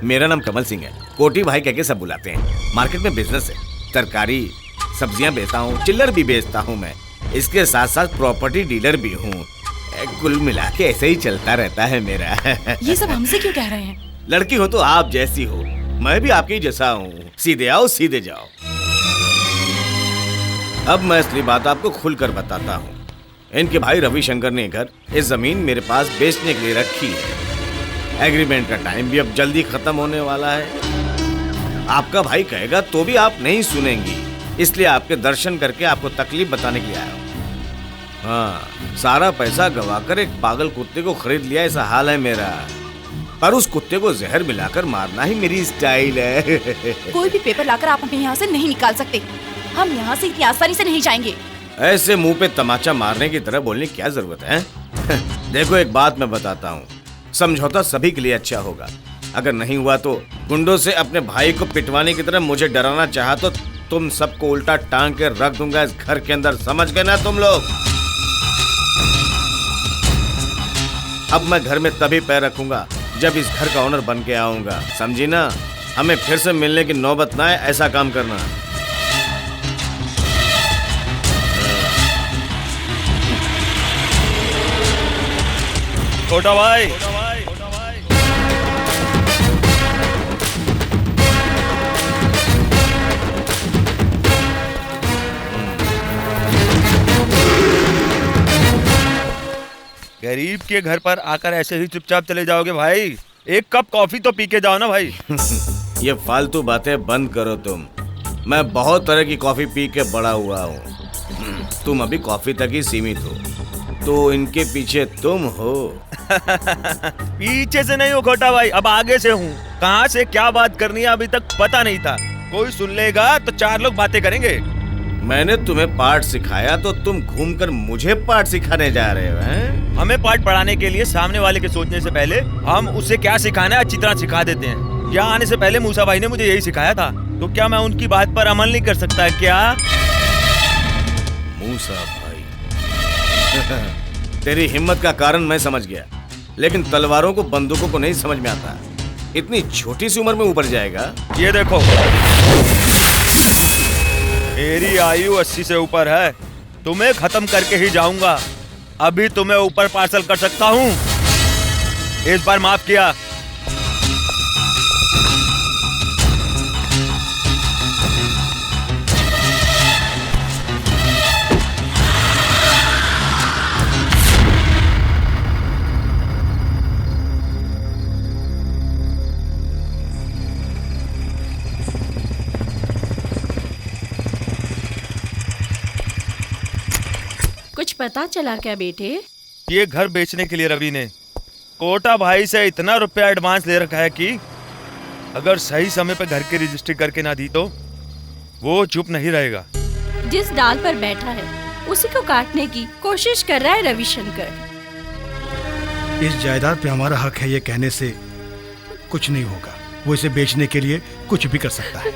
मेरा नाम कमल सिंह है, कोटी भाई कहके सब बुलाते हैं। मार्केट में बिजनेस है, तरकारी सब्जियां बेचता हूँ, चिल्लर भी बेचता हूँ मैं। इसके साथ साथ प्रॉपर्टी डीलर भी हूँ। कुल मिला के ऐसे ही चलता रहता है मेरा।
ये सब हमसे क्यों कह रहे हैं?
लड़की हो तो आप जैसी हो, मैं भी आपके जैसा हूँ। सीधे आओ सीधे जाओ। अब मैं असली बात आपको खुलकर बताता हूँ। इनके भाई रविशंकर ने घर इस जमीन मेरे पास बेचने के लिए रखी है। एग्रीमेंट का टाइम भी अब जल्दी खत्म होने वाला है। आपका भाई कहेगा तो भी आप नहीं सुनेंगी, इसलिए आपके दर्शन करके आपको तकलीफ बताने के लिए आया हूँ। हाँ, सारा पैसा गवाकर एक पागल कुत्ते को खरीद लिया, ऐसा हाल है मेरा। पर उस कुत्ते को जहर मिलाकर मारना ही मेरी स्टाइल है।
कोई भी पेपर लाकर आप हमें यहाँ से नहीं निकाल सकते। हम यहाँ से इतनी आसानी से नहीं जाएंगे।
ऐसे मुंह पे तमाचा मारने की तरह बोलने की क्या जरूरत है? देखो, एक बात मैं बताता हूँ, समझौता सभी के लिए अच्छा होगा। अगर नहीं हुआ तो गुंडों से अपने भाई को पिटवाने की तरह मुझे डराना चाहा तो तुम सबको उल्टा टांग के रख दूंगा इस घर के अंदर, समझ गए ना तुम लोग? अब मैं घर में तभी पैर रखूंगा जब इस घर का ओनर बन के आऊंगा, समझी ना? हमें फिर से मिलने की नौबत ना आए, ऐसा काम करना।
छोटा भाई, गरीब के घर पर आकर ऐसे ही चुपचाप चले जाओगे भाई? एक कप कॉफी तो पी के जाओ ना भाई।
ये फालतू बातें बंद करो तुम। मैं बहुत तरह की कॉफी पी के बड़ा हुआ हूँ। तुम अभी कॉफी तक ही सीमित हो, तो इनके पीछे तुम हो।
पीछे से नहीं हो खोटा भाई, अब आगे से हूँ। कहाँ से क्या बात करनी है अभी तक पता नहीं था। कोई सुन लेगा तो 4 लोग बातें करेंगे।
मैंने तुम्हें पाठ सिखाया तो तुम घूमकर मुझे पाठ सिखाने जा रहे हो हैं?
हमें पाठ पढ़ाने के लिए सामने वाले के सोचने से पहले हम उसे क्या सिखाना है अच्छी तरह सिखा देते हैं। यहाँ आने से पहले मूसा भाई ने मुझे यही सिखाया था, तो क्या मैं उनकी बात पर अमल नहीं कर सकता क्या?
मूसा भाई, तेरी हिम्मत का कारण मैं समझ गया, लेकिन तलवारों को बंदूकों को नहीं समझ में आता। इतनी छोटी सी उम्र में ऊपर जाएगा।
ये देखो, मेरी आयु 80 से ऊपर है, तुम्हें खत्म करके ही जाऊंगा। अभी तुम्हें ऊपर पार्सल कर सकता हूँ, इस बार माफ किया।
कुछ पता चला क्या बेटे?
ये घर बेचने के लिए रवि ने कोटा भाई से इतना रुपया एडवांस ले रखा है कि अगर सही समय पर घर की रजिस्ट्री करके ना दी तो वो चुप नहीं रहेगा।
जिस डाल पर बैठा है उसी को काटने की कोशिश कर रहा है रविशंकर।
इस जायदाद पे हमारा हक है, ये कहने से कुछ नहीं होगा। वो इसे बेचने के लिए कुछ भी कर सकता है।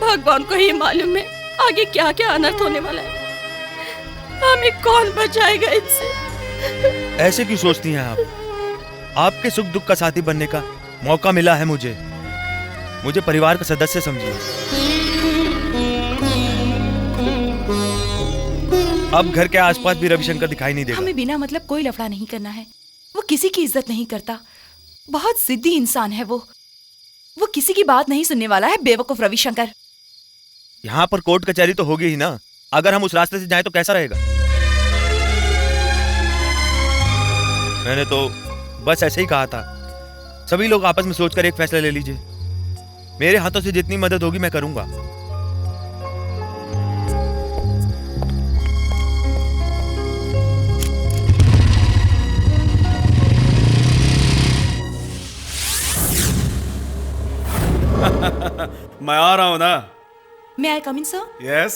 भगवान को ही मालूम है आगे क्या क्या अनर्थ होने वाला है। हमें कौन बचाएगा इससे?
ऐसे क्यों सोचती हैं आप? आपके सुख दुख का साथी बनने का मौका मिला है मुझे परिवार का सदस्य समझिए। अब घर के आसपास भी रविशंकर दिखाई नहीं देगा।
हमें बिना मतलब कोई लफड़ा नहीं करना है। वो किसी की इज्जत नहीं करता, बहुत जिद्दी इंसान है वो किसी की बात नहीं सुनने वाला है, बेवकूफ रविशंकर।
यहाँ पर कोर्ट कचहरी तो होगी ही ना, अगर हम उस रास्ते से जाएं तो कैसा रहेगा? मैंने तो बस ऐसे ही कहा था। सभी लोग आपस में सोचकर एक फैसला ले लीजिए। मेरे हाथों से जितनी मदद होगी मैं करूंगा।
मैं आ रहा हूँ ना।
May I come in, sir?
Yes.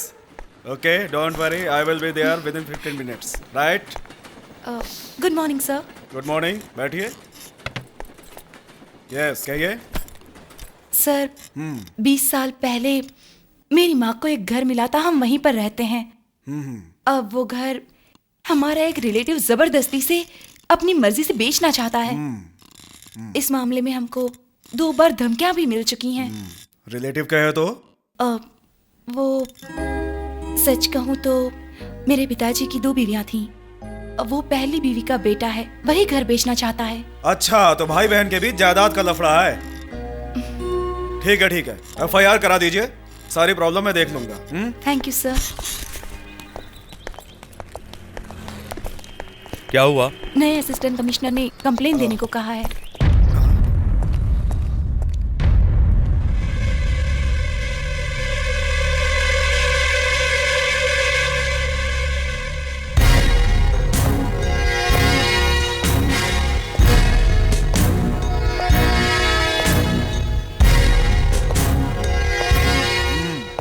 Okay, don't worry. I will be there within 15 minutes. Right?
Good morning, sir.
Good morning. बैठिए। Yes, कहिए।
सर, 20 साल पहले मेरी माँ को एक घर मिला था, हम वहीं पर रहते हैं। अब वो घर हमारा एक रिलेटिव जबरदस्ती से अपनी मर्जी से बेचना चाहता है। इस मामले में हमको 2 बार धमकियां भी मिल चुकी हैं।
रिलेटिव कहे तो?
वो सच कहूँ तो मेरे पिताजी की 2 बीवियां थीं। वो पहली बीवी का बेटा है, वही घर बेचना चाहता है।
अच्छा, तो भाई बहन के बीच जायदाद का लफड़ा है। ठीक है, FIR करा दीजिए। सारी प्रॉब्लम मैं देख लूंगा।
Thank you sir.
क्या हुआ?
नए असिस्टेंट कमिश्नर ने कंप्लेन देने को कहा है।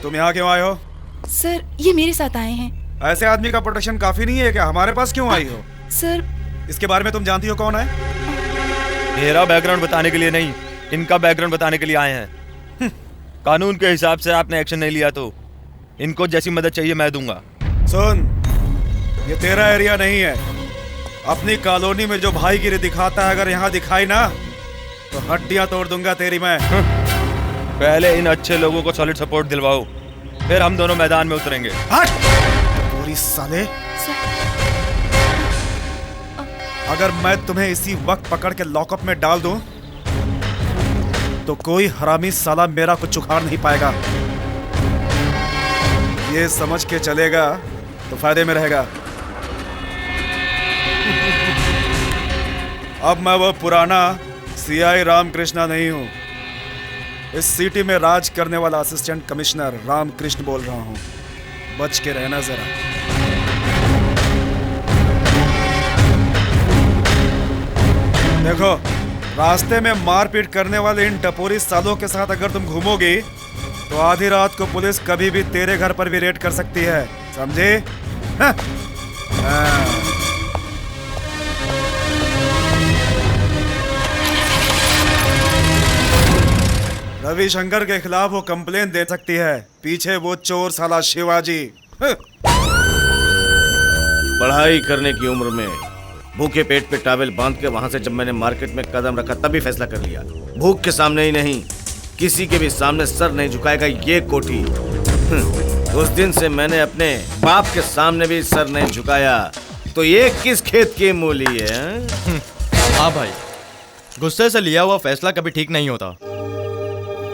तुम यहाँ क्यों आए हो?
सर, ये मेरे साथ आए हैं।
ऐसे आदमी का प्रोटेक्शन काफी नहीं है क्या? हमारे पास क्यों आई हो?
सर,
इसके बारे में तुम जानती हो कौन है?
मेरा बैकग्राउंड बताने के लिए नहीं, इनका बैकग्राउंड बताने के लिए आए हैं। कानून के हिसाब से आपने एक्शन नहीं लिया तो इनको जैसी मदद चाहिए मैं दूंगा।
सुन, ये तेरा एरिया नहीं है। अपनी कॉलोनी में जो भाईगिरी दिखाता है अगर यहाँ दिखाई ना तो हड्डियां तोड़ दूंगा तेरी मैं।
पहले इन अच्छे लोगों को सॉलिड सपोर्ट दिलवाओ, फिर हम दोनों मैदान में उतरेंगे।
हट! पूरी साले! अगर मैं तुम्हें इसी वक्त पकड़ के लॉकअप में डाल दूं तो कोई हरामी साला मेरा कुछ उखाड़ नहीं पाएगा। ये समझ के चलेगा तो फायदे में रहेगा। अब मैं वो पुराना CI रामकृष्णा नहीं हूं। इस सिटी में राज करने वाला असिस्टेंट कमिश्नर रामकृष्ण बोल रहा हूं। बच के रहना जरा। देखो, रास्ते में मारपीट करने वाले इन टपोरी सालों के साथ अगर तुम घूमोगी तो आधी रात को पुलिस कभी भी तेरे घर पर भी रेड कर सकती है, समझे? हाँ। रविशंकर के खिलाफ वो कंप्लेन दे सकती है। पीछे वो चोर साला शिवाजी।
पढ़ाई करने की उम्र में भूखे पेट पे टॉवेल बांध के वहां से जब मैंने मार्केट में कदम रखा तभी फैसला कर लिया, भूख के सामने ही नहीं किसी के भी सामने सर नहीं झुकाएगा ये कोठी। उस दिन से मैंने अपने बाप के सामने भी सर नहीं झुकाया, तो ये किस खेत की मूली है?
हाँ भाई, गुस्से से लिया हुआ फैसला कभी ठीक नहीं होता।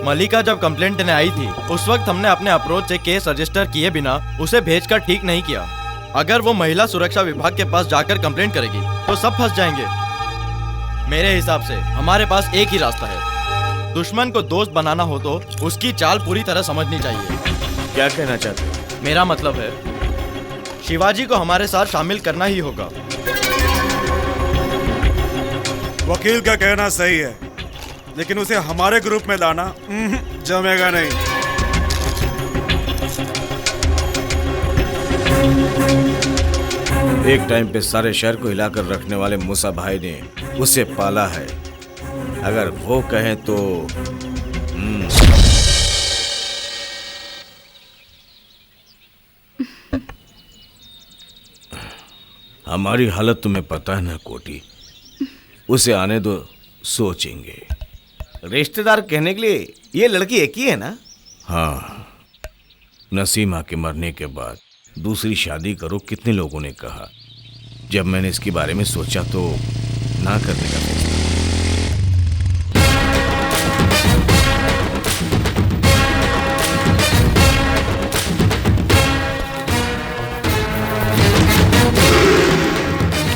मलिका जब कंप्लेंट देने आई थी, उस वक्त हमने अपने अप्रोच से केस रजिस्टर किए बिना उसे भेजकर ठीक नहीं किया। अगर वो महिला सुरक्षा विभाग के पास जाकर कंप्लेंट करेगी तो सब फंस जाएंगे। मेरे हिसाब से हमारे पास एक ही रास्ता है। दुश्मन को दोस्त बनाना हो तो उसकी चाल पूरी तरह समझनी चाहिए।
क्या कहना चाहते हो?
मेरा मतलब है शिवाजी को हमारे साथ शामिल करना ही होगा।
वकील का कहना सही है, लेकिन उसे हमारे ग्रुप में लाना जमेगा नहीं।
एक टाइम पे सारे शहर को हिलाकर रखने वाले मूसा भाई ने उसे पाला है। अगर वो कहें तो हमारी हालत तुम्हें पता है ना कोटी। उसे आने दो, सोचेंगे। रिश्तेदार कहने के लिए ये लड़की एक ही है ना? हाँ, नसीमा के मरने के बाद दूसरी शादी करो कितने लोगों ने कहा। जब मैंने इसके बारे में सोचा तो ना करने का फैसला।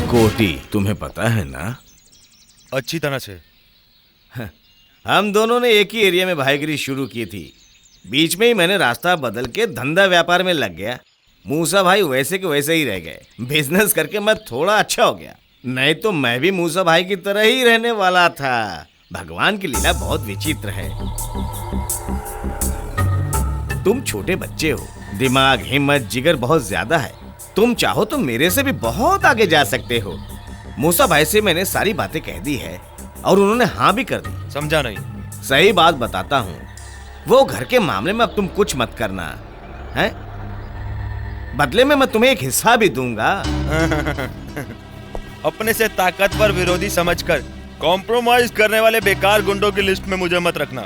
कोटी, तुम्हें पता है ना?
अच्छी तरह से।
हम दोनों ने एक ही एरिया में भाईगिरी शुरू की थी। बीच में ही मैंने रास्ता बदल के धंधा व्यापार में लग गया। मूसा भाई वैसे के वैसे ही रह गए। बिजनेस करके मैं थोड़ा अच्छा हो गया, नहीं तो मैं भी मूसा भाई की तरह ही रहने वाला था। भगवान की लीला बहुत विचित्र है। तुम छोटे बच्चे हो, दिमाग, हिम्मत, जिगर बहुत ज्यादा है। तुम चाहो तो मेरे से भी बहुत आगे जा सकते हो। मूसा भाई से मैंने सारी बातें कह दी है और उन्होंने हाँ भी कर दी।
समझा नहीं?
सही बात बताता हूँ, वो घर के मामले में अब तुम कुछ मत करना है। बदले में मैं तुम्हें एक हिस्सा भी दूंगा।
अपने से ताकतवर विरोधी समझकर कॉम्प्रोमाइज करने वाले बेकार गुंडों की लिस्ट में मुझे मत रखना।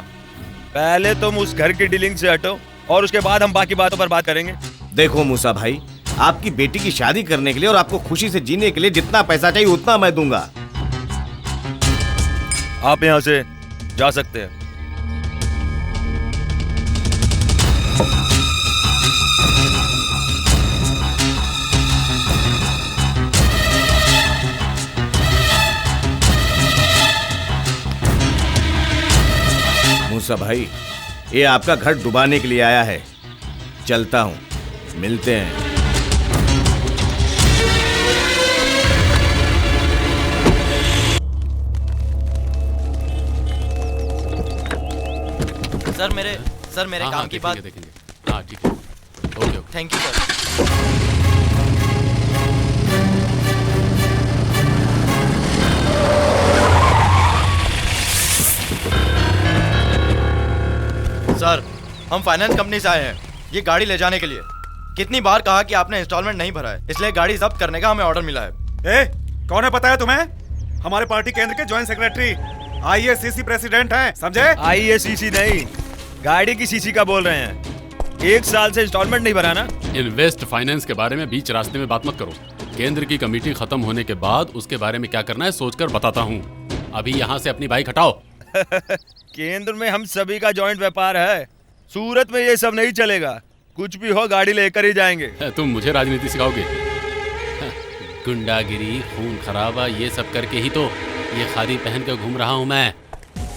पहले तुम उस घर की डीलिंग से हटो और उसके बाद हम बाकी बातों पर बात करेंगे।
देखो मूसा भाई, आपकी बेटी की शादी करने के लिए और आपको खुशी से जीने के लिए जितना पैसा चाहिए उतना मैं दूंगा।
आप यहाँ से जा सकते हैं।
मूसा भाई, ये आपका घर डुबाने के लिए आया है। चलता हूँ, मिलते हैं।
सर मेरे काम की बात
देखेंगे। हाँ ठीक है, okay.
Thank you sir. Sir, हम फाइनेंस कंपनी से आए हैं ये गाड़ी ले जाने के लिए। कितनी बार कहा कि आपने इंस्टॉलमेंट नहीं भरा है, इसलिए गाड़ी जब्त करने का हमें ऑर्डर मिला है।
ए, कौन है पता है तुम्हें? हमारे पार्टी केंद्र के ज्वाइंट सेक्रेटरी, आईएसीसी प्रेसिडेंट हैं, समझे?
आईएसीसी नहीं, गाड़ी की सीसी का बोल रहे हैं। 1 साल से इंस्टॉलमेंट नहीं भरा ना?
इन्वेस्ट फाइनेंस के बारे में बीच रास्ते में बात मत करो। केंद्र की कमेटी खत्म होने के बाद उसके बारे में क्या करना है सोचकर बताता हूँ। अभी यहाँ से अपनी बाइक हटाओ।
केंद्र में हम सभी का जॉइंट व्यापार है। सूरत में ये सब नहीं चलेगा। कुछ भी हो गाड़ी लेकर ही जाएंगे।
तुम मुझे राजनीति सिखाओगे? गुंडागिरी, खून खराबा, ये सब करके ही तो ये खादी पहन कर घूम रहा हूँ मैं।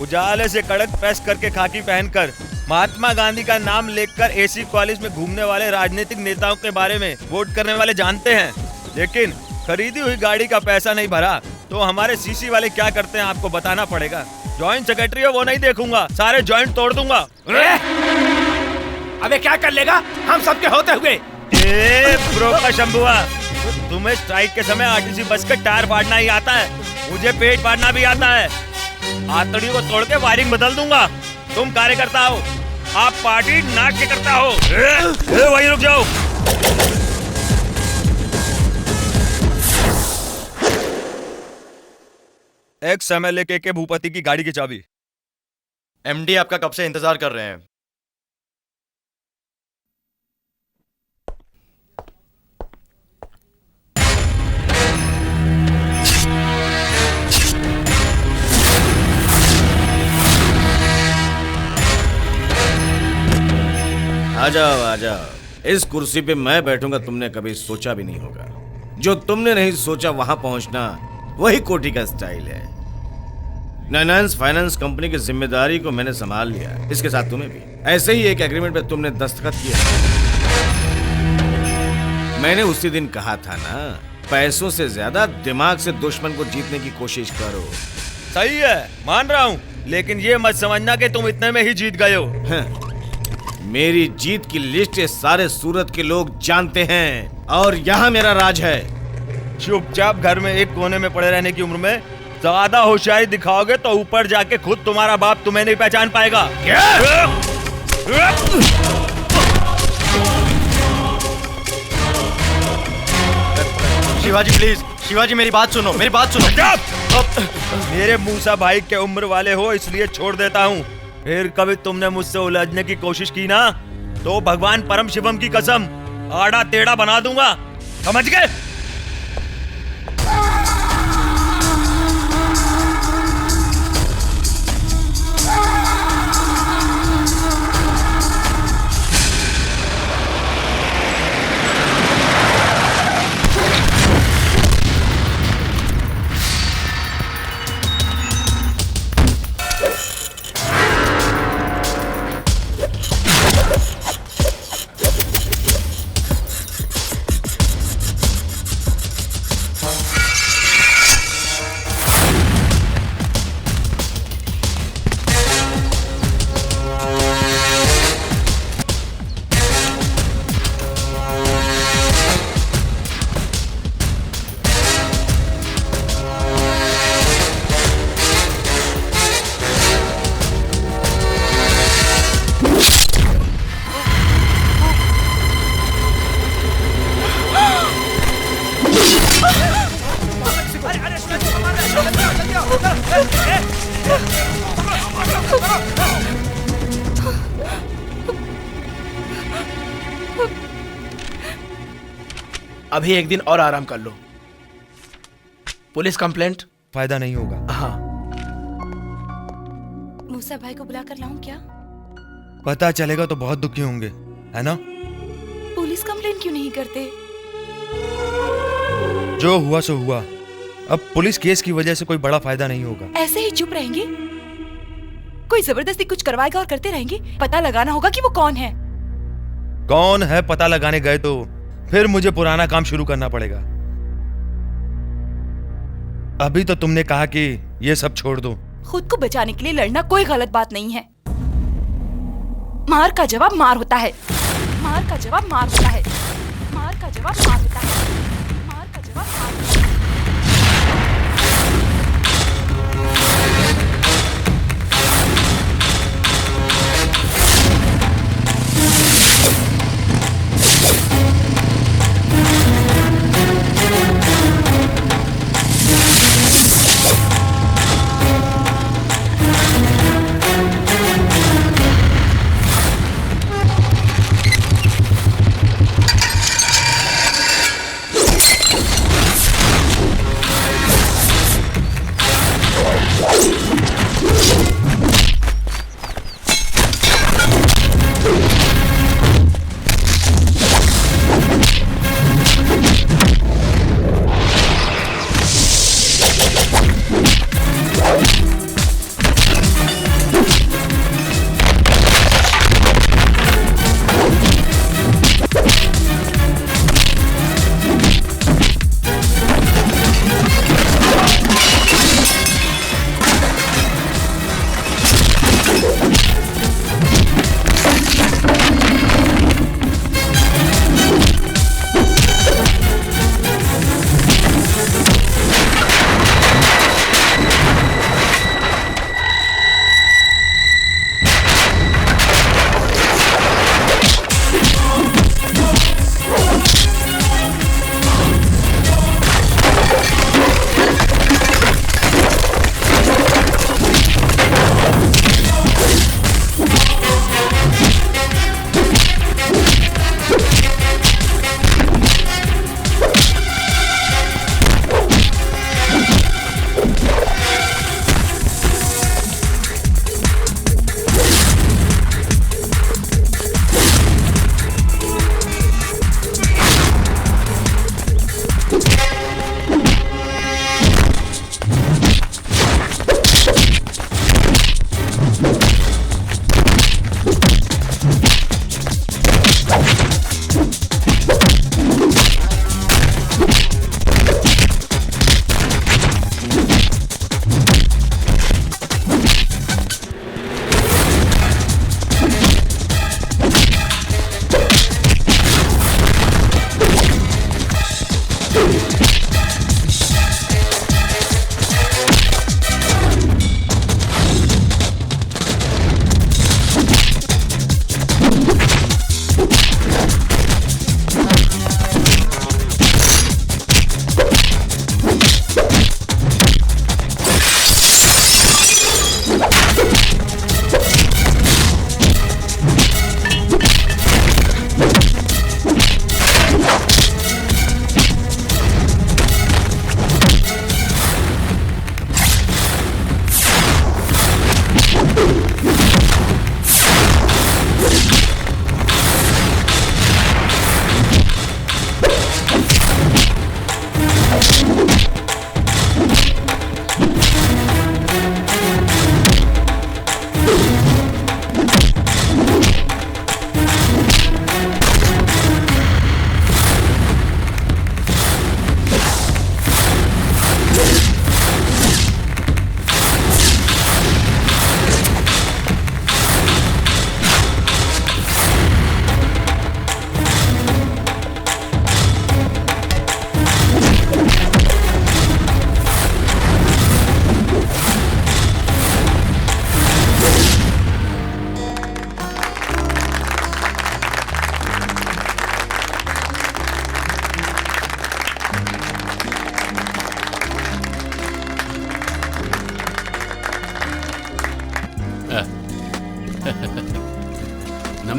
उजाले से कड़क प्रेस करके खाकी पहनकर महात्मा गांधी का नाम लेकर एसी कॉलेज में घूमने वाले राजनीतिक नेताओं के बारे में वोट करने वाले जानते हैं, लेकिन खरीदी हुई गाड़ी का पैसा नहीं भरा तो हमारे सीसी वाले क्या करते हैं आपको बताना पड़ेगा। जॉइंट सेक्रेटरी हो वो नहीं देखूंगा, सारे जॉइंट तोड़ दूंगा।
अबे क्या कर लेगा हम सबके होते हुए?
ब्रो का शंभुआ, तुम्हें स्ट्राइक के समय आरटीसी बस का टायर फाड़ना ही आता है, मुझे पेट फाड़ना भी आता है। आतड़ी को तोड़ के वायरिंग बदल दूंगा। तुम कार्यकर्ता हो, आप पार्टी नाक के करता हो। वहीं रुक जाओ। एक्स एमएलए के भूपति की गाड़ी की चाबी।
एमडी आपका कब से इंतजार कर रहे हैं।
आ जाओ आ जाओ। इस कुर्सी पे मैं बैठूंगा तुमने कभी सोचा भी नहीं होगा। जो तुमने नहीं सोचा वहां पहुंचना वही कोटी का स्टाइल है। नाइनांस फाइनेंस कंपनी की जिम्मेदारी को मैंने संभाल लिया, इसके साथ तुम्हें भी। ऐसे ही एक एग्रीमेंट पे तुमने दस्तखत किया। मैंने उसी दिन कहा था ना, पैसों से ज्यादा दिमाग से दुश्मन को जीतने की कोशिश करो।
सही है, मान रहा हूँ, लेकिन ये मत समझना कि तुम इतने में ही जीत गए हो।
मेरी जीत की लिस्ट ये सारे सूरत के लोग जानते हैं और यहाँ मेरा राज है।
चुपचाप घर में एक कोने में पड़े रहने की उम्र में ज्यादा होशियारी दिखाओगे तो ऊपर जाके खुद तुम्हारा बाप तुम्हें नहीं पहचान पाएगा।
शिवाजी प्लीज, शिवाजी मेरी बात सुनो, मेरी बात सुनो।
मेरे मूसा भाई के उम्र वाले हो इसलिए छोड़ देता हूँ। फिर कभी तुमने मुझसे उलझने की कोशिश की ना तो भगवान परम शिवम की कसम आड़ा टेढ़ा बना दूंगा, समझ गए?
अभी एक दिन और आराम कर लो। पुलिस कंप्लेंट
फायदा नहीं होगा।
हाँ,
मूसा भाई को बुलाकर लाऊं क्या?
पता चलेगा तो बहुत दुखी होंगे, है ना?
पुलिस कंप्लेंट क्यों नहीं करते?
जो हुआ सो हुआ। अब पुलिस केस की वजह से कोई बड़ा फायदा नहीं होगा।
ऐसे ही चुप रहेंगे? कोई जबरदस्ती कुछ करवाएगा और करते रहेंगे? पता लगाना होगा कि वो कौन है।
कौन है पता लगाने गए तो फिर मुझे पुराना काम शुरू करना पड़ेगा। अभी तो तुमने कहा कि ये सब छोड़ दो।
खुद को बचाने के लिए लड़ना कोई गलत बात नहीं है। मार का जवाब मार होता है। मार का जवाब मार होता है। मार का जवाब मार होता है। मार का जवाब मार होता है।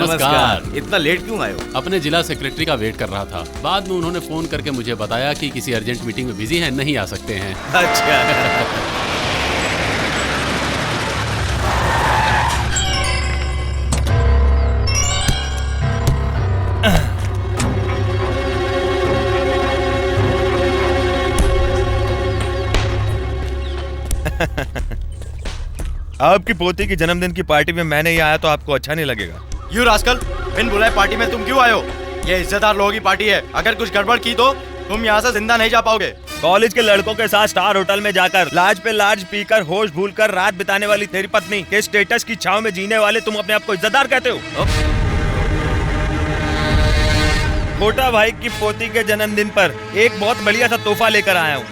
नमस्कार।
इतना लेट क्यों आए हो?
अपने जिला सेक्रेटरी का वेट कर रहा था। बाद में उन्होंने फोन करके मुझे बताया कि किसी अर्जेंट मीटिंग में बिजी हैं, नहीं आ सकते हैं।
अच्छा।
आपकी पोती की जन्मदिन की पार्टी में मैं नहीं आया तो आपको अच्छा नहीं लगेगा।
यू रास्कल, बिन बुलाए पार्टी में तुम क्यों आए हो? ये इज्जतदार लोगों की पार्टी है, अगर कुछ गड़बड़ की तो तुम यहाँ से जिंदा नहीं जा पाओगे।
कॉलेज के लड़कों के साथ स्टार होटल में जाकर लाज पे लाज पीकर होश भूलकर रात बिताने वाली तेरी पत्नी के स्टेटस की छाव में जीने वाले तुम अपने आप को इज्जतदार कहते हो? छोटा भाई की पोती के जन्मदिन पर एक बहुत बढ़िया सा तोहफा लेकर आया हूँ।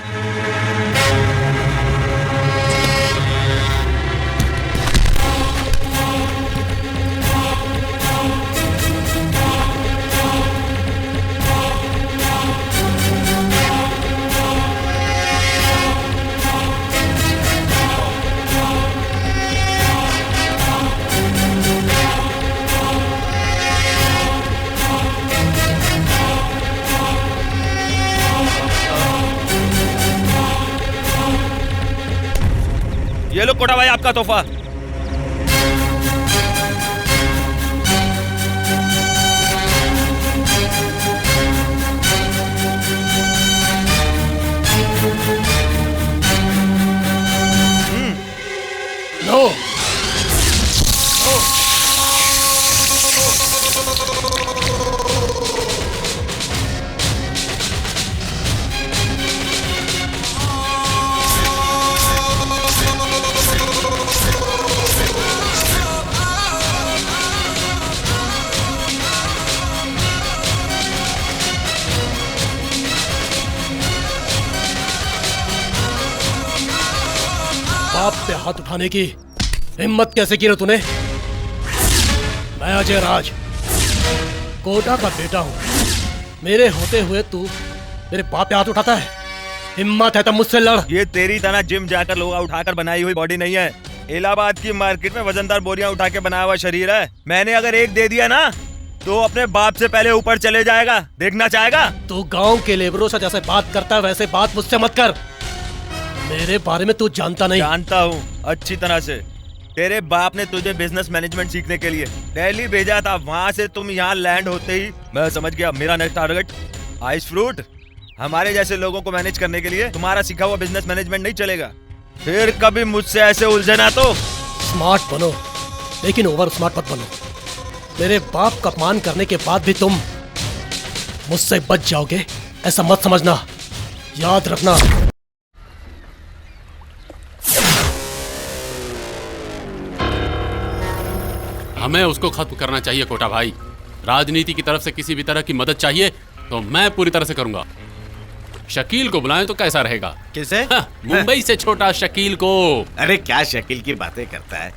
ये लो कोटा भाई आपका तोहफा।
नो।
बाप पे हाथ उठाने की हिम्मत कैसे की रे तूने? मैं अजय राज कोटा का बेटा हूँ। मेरे होते हुए तू मेरे बाप पे हाथ उठाता है? हिम्मत है तब मुझसे लड़।
ये तेरी तरह जिम जाकर लोहा उठाकर बनाई हुई बॉडी नहीं है। इलाहाबाद की मार्केट में वजनदार बोरियां उठा के बनाया हुआ शरीर है। मैंने अगर एक दे दिया ना तो अपने बाप से पहले ऊपर चले जाएगा। देखना चाहेगा?
तू गांव के लेबरों से जैसे बात करता है वैसे बात मुझसे मत कर। मेरे बारे में तू जानता नहीं।
जानता हूँ अच्छी तरह से। तेरे बाप ने तुझे बिजनेस मैनेजमेंट सीखने के लिए दिल्ली भेजा था। वहाँ से तुम यहाँ लैंड होते ही मैं समझ गया मेरा नेक्स्ट टारगेट आइस फ्रूट। हमारे जैसे लोगों को मैनेज करने के लिए तुम्हारा सीखा हुआ बिजनेस मैनेजमेंट नहीं चलेगा। फिर कभी मुझसे ऐसे उलझे ना तो।
स्मार्ट बनो लेकिन ओवर स्मार्ट मत बनो। मेरे बाप का अपमान करने के बाद भी तुम मुझसे बच जाओगे ऐसा मत समझना, याद रखना।
हमें उसको खत्म करना चाहिए कोटा भाई। राजनीति की तरफ से किसी भी तरह की मदद चाहिए तो मैं पूरी तरह से करूंगा। शकील को बुलाएं तो कैसा रहेगा?
किसे?
मुंबई से छोटा शकील को।
अरे क्या शकील की बातें करता है?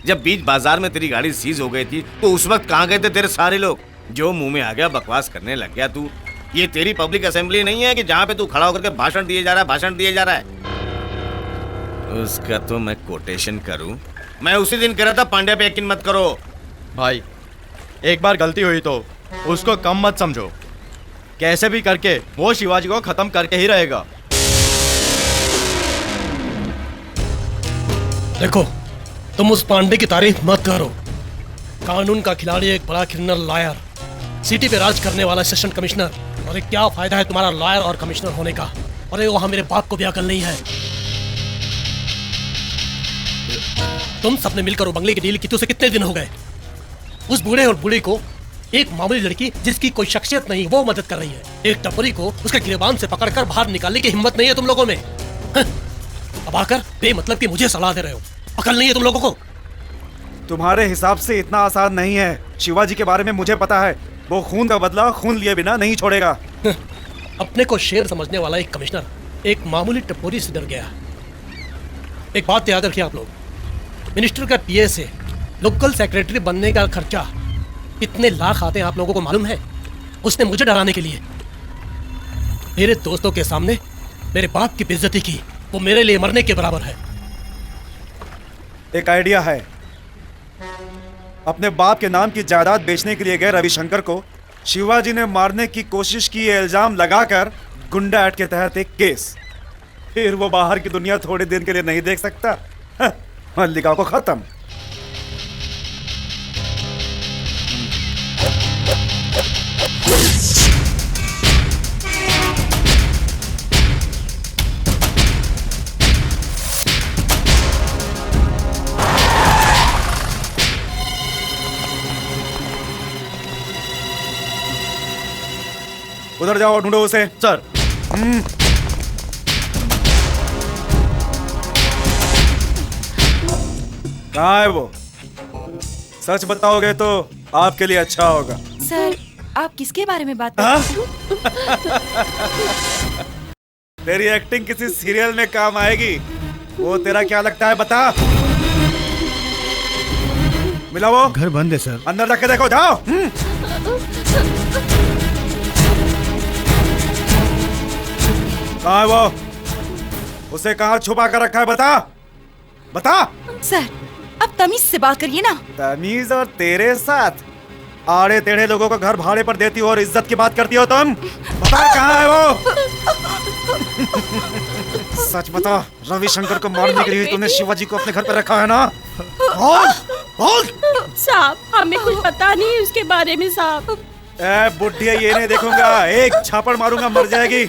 जब बीच बाजार में तेरी गाड़ी सीज हो गई थी तो उस वक्त कहाँ गए थे तेरे सारे लोग? जो मुंह में आ गया बकवास करने लग गया तू। ये तेरी पब्लिक असेंबली नहीं है कि जहाँ पे तू खड़ा होकर के भाषण दिए जा रहा है। उसका तो मैं कोटेशन करूं? मैं उसी दिन कह रहा था पांड्या पे यकीन मत करो।
भाई एक बार गलती हुई तो उसको कम मत समझो। कैसे भी करके वो शिवाजी को खत्म करके ही रहेगा।
देखो तुम उस पांडे की तारीफ मत करो। कानून का खिलाड़ी, एक बड़ा क्रिमिनल लॉयर, सिटी पे राज करने वाला असिस्टेंट कमिश्नर। और क्या फायदा है तुम्हारा लॉयर और कमिश्नर होने का? अरे वहां मेरे बाप को भी अकल नहीं है। तुम सबने मिलकर वो बंगले की डील की उसे कितने दिन हो गए? उस बूढ़े और बूढ़ी को एक मामूली लड़की जिसकी कोई शख्सियत नहीं वो मदद कर रही है। एक टपरी को उसके गिरबान से पकड़कर बाहर निकालने की हिम्मत नहीं है तुम लोगों में। अब आकर बेमतलब की मुझे सलाह दे रहे हो। अकल नहीं है तुम लोगों को?
तुम्हारे हिसाब से इतना आसान नहीं है। शिवाजी के बारे में मुझे पता है। वो खून का बदला खून लिए बिना नहीं छोड़ेगा।
अपने को शेर समझने वाला एक कमिश्नर एक मामूली टपोरी से डर गया। एक बात याद रखिए आप लोग, मिनिस्टर का पीए से लोकल सेक्रेटरी बनने का खर्चा कितने लाख आते हैं आप लोगों को मालूम है? उसने मुझे डराने के लिए मेरे दोस्तों के सामने मेरे बाप की बेइज्जती की। वो मेरे लिए मरने के बराबर है।
एक आइडिया है। अपने बाप के नाम की जायदाद बेचने के लिए गए रविशंकर को शिवाजी ने मारने की कोशिश की, ये इल्जाम लगाकर गुंडा एक्ट के तहत एक केस। फिर वो बाहर की दुनिया थोड़े दिन के लिए नहीं देख सकता। मल्लिका को खत्म। उधर जाओ, ढूंढो उसे।
सर।
कहाँ है वो? सच बताओगे तो आपके लिए अच्छा होगा।
सर, आप किसके बारे में बात कर रहे हैं?
तेरी एक्टिंग किसी सीरियल में काम आएगी। वो तेरा क्या लगता है, बता। मिला वो?
घर बंद है सर।
अंदर जाके देखो, जाओ। कहाँ है वो? उसे कहाँ छुपा कर रखा है, बता बता।
सर, अब तमीज से बात करिए ना।
तमीज और तेरे साथ? आड़े टेढ़े लोगों को घर भाड़े पर देती हो और इज्जत की बात करती हो तुम। बता कहाँ है वो? सच बता, रविशंकर को मारने के लिए तूने शिवाजी को अपने घर पर रखा है ना? बोल बोल।
साहब, हमें कुछ पता नहीं है उसके बारे में साहब।
ए बुढ़िया, ये नहीं देखूंगा, एक छापड़ मारूंगा, मर जाएगी।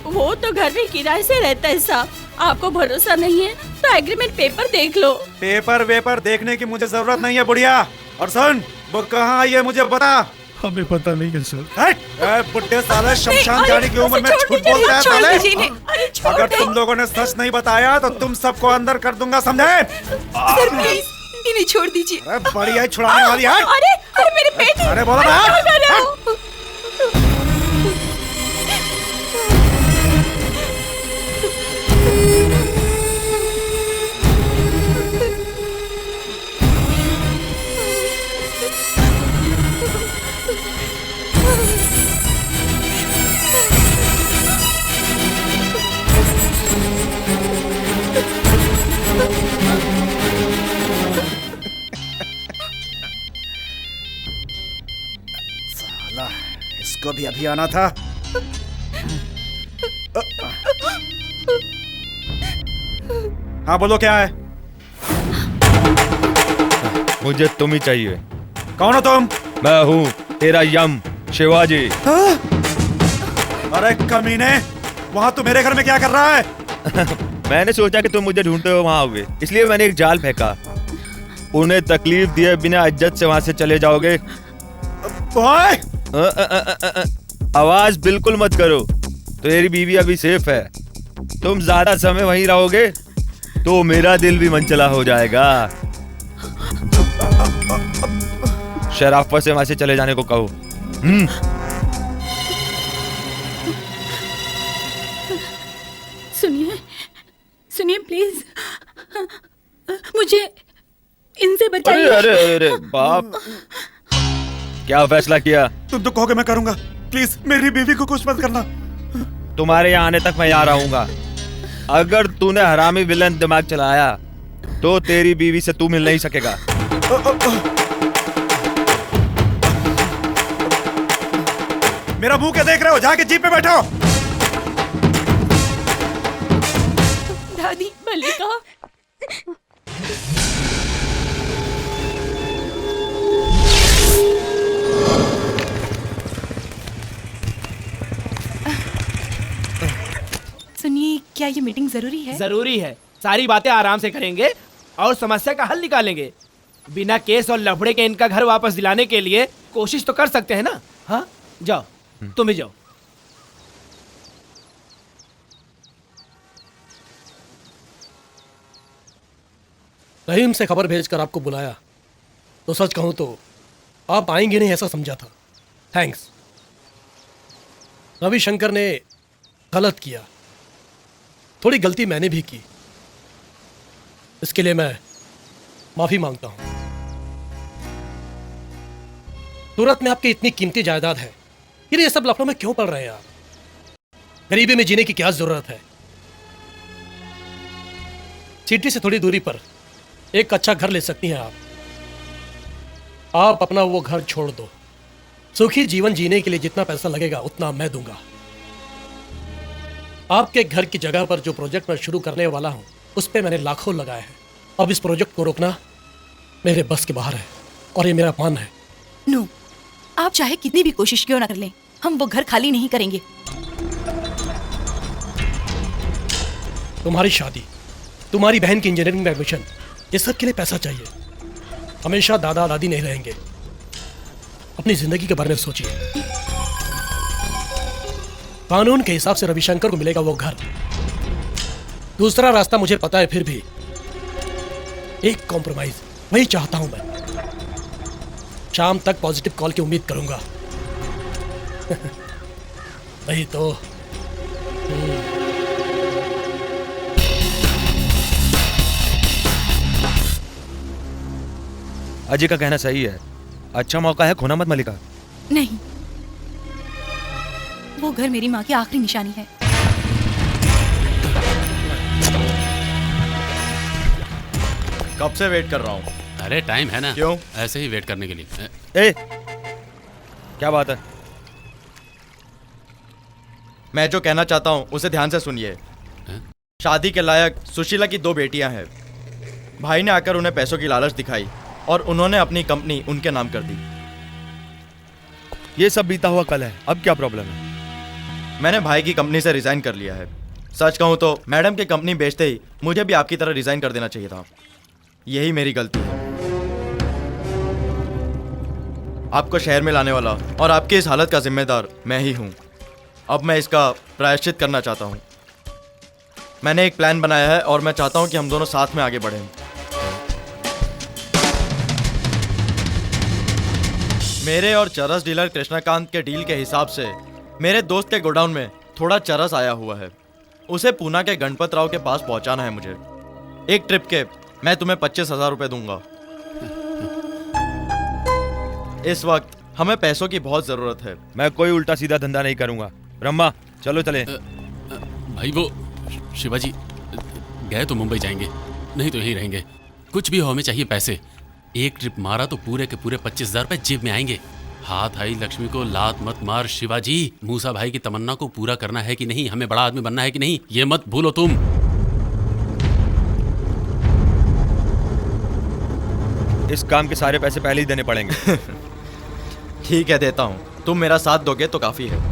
वो तो घर में किराए से रहता है साहब। आपको भरोसा नहीं है तो एग्रीमेंट पेपर देख लो।
पेपर वेपर देखने की मुझे जरूरत नहीं है बुढ़िया। और सुन, वो कहाँ आई है मुझे बता।
हमें पता नहीं है सर।
बुढ़े साले, शमशान जाने की उम्र में झूठ बोलते हैं साले। अगर तुम लोगों ने सच नहीं बताया तो तुम सबको अंदर कर दूंगा, समझे?
सर प्लीज, इन्हें छोड़ दीजिए।
अरे बढ़िया ही छुड़ाने वाली है।
अरे अरे मेरे पेट।
अरे बोलो ना। साला, इसको भी अभी आना था। हाँ बोलो, क्या है?
मुझे तुम ही चाहिए।
कौन हो तुम?
मैं हूँ तेरा यम, शिवाजी।
अरे कमीने, वहाँ तू मेरे घर में क्या कर रहा है?
मैंने सोचा कि तुम मुझे ढूंढते हो वहाँ होगे, इसलिए मैंने एक जाल फेंका। उन्हें तकलीफ दिए बिना इज्जत से वहाँ से चले जाओगे। आवाज बिल्कुल मत करो, तेरी बीवी अभी सेफ है। तुम ज्यादा समय वहीं रहोगे तो मेरा दिल भी मनचला हो जाएगा। शराफत से वहां से चले जाने को कहो।
सुनिए सुनिए प्लीज, मुझे इनसे बचाइए।
अरे अरे अरे बाप, क्या फैसला किया?
तुम तो कहोगे मैं करूंगा। प्लीज मेरी बीवी को कुछ मत करना।
तुम्हारे यहाँ आने तक मैं यहाँ रहूंगा। अगर तूने हरामी विलन दिमाग चलाया तो तेरी बीवी से तू मिल नहीं सकेगा।
मेरा मुंह क्या देख रहे हो? जाके जीप पे बैठो।
दादी, मल्लिका।
सुनिए, क्या ये मीटिंग जरूरी है?
जरूरी है। सारी बातें आराम से करेंगे और समस्या का हल निकालेंगे। बिना केस और लफड़े के इनका घर वापस दिलाने के लिए कोशिश तो कर सकते हैं ना? हाँ, जाओ, तुम ही जाओ।
रहीम से खबर भेजकर आपको बुलाया तो सच कहूं तो आप आएंगे नहीं ऐसा समझा था। थैंक्स। रविशंकर ने गलत किया, थोड़ी गलती मैंने भी की, इसके लिए मैं माफी मांगता हूं। सूरत में आपकी इतनी कीमती जायदाद है, फिर ये सब लफड़ों में क्यों पड़ रहे हैं आप? गरीबी में जीने की क्या जरूरत है? सिटी से थोड़ी दूरी पर एक अच्छा घर ले सकती हैं आप। आप अपना वो घर छोड़ दो। सुखी जीवन जीने के लिए जितना पैसा लगेगा उतना मैं दूंगा। आपके घर की जगह पर जो प्रोजेक्ट मैं शुरू करने वाला हूं उस पे मैंने लाखों लगाए हैं। अब इस प्रोजेक्ट को रोकना मेरे बस के बाहर है और ये मेरा अपमान है।
नो, आप चाहे कितनी भी कोशिश क्यों ना कर लें, हम वो घर खाली नहीं करेंगे।
तुम्हारी शादी, तुम्हारी बहन की इंजीनियरिंग में एडमिशन, ये सब के लिए पैसा चाहिए। हमेशा दादा दादी नहीं रहेंगे। अपनी जिंदगी के बारे में सोचिए। कानून के हिसाब से रविशंकर को मिलेगा वो घर। दूसरा रास्ता मुझे पता है, फिर भी एक कॉम्प्रोमाइज वही चाहता हूं मैं। शाम तक पॉजिटिव कॉल की उम्मीद करूंगा। वही तो।
अजय का कहना सही है। अच्छा मौका है, खोना मत मलिका।
नहीं, वो घर मेरी माँ की आखिरी निशानी है।
कब से वेट कर रहा हूँ।
अरे टाइम है ना,
क्यों?
ऐसे ही वेट करने के लिए।
ए, क्या बात है?
मैं जो कहना चाहता हूँ उसे ध्यान से सुनिए। शादी के लायक सुशीला की 2 बेटियां हैं। भाई ने आकर उन्हें पैसों की लालच दिखाई और उन्होंने अपनी कंपनी उनके नाम कर दी।
ये सब बीता हुआ कल है, अब क्या प्रॉब्लम है?
मैंने भाई की कंपनी से रिजाइन कर लिया है। सच कहूँ तो मैडम की कंपनी बेचते ही मुझे भी आपकी तरह रिजाइन कर देना चाहिए था। यही मेरी गलती है। आपको शहर में लाने वाला और आपकी इस हालत का जिम्मेदार मैं ही हूँ। अब मैं इसका प्रायश्चित करना चाहता हूँ। मैंने एक प्लान बनाया है और मैं चाहता हूँ कि हम दोनों साथ में आगे बढ़ें। मेरे और चरस डीलर कृष्णकांत के डील के हिसाब से मेरे दोस्त के गोडाउन में थोड़ा चरस आया हुआ है। उसे पूना के गणपत राव के पास पहुंचाना है मुझे। एक ट्रिप के मैं तुम्हें 25,000 रुपए दूंगा। इस वक्त हमें पैसों की बहुत जरूरत है।
मैं कोई उल्टा सीधा धंधा नहीं करूंगा। ब्रह्मा चलो चले।
भाई वो शिवाजी गए तो मुंबई जाएंगे, नहीं तो यहीं रहेंगे। कुछ भी हो, हमें चाहिए पैसे। एक ट्रिप मारा तो पूरे के पूरे 25,000 रुपए जेब में आएंगे। हाथ आई लक्ष्मी को लात मत मार शिवाजी। मूसा भाई की तमन्ना को पूरा करना है कि नहीं, हमें बड़ा आदमी बनना है कि नहीं, ये मत भूलो तुम।
इस काम के सारे पैसे पहले ही देने पड़ेंगे।
ठीक है, देता हूँ। तुम मेरा साथ दोगे तो काफी है।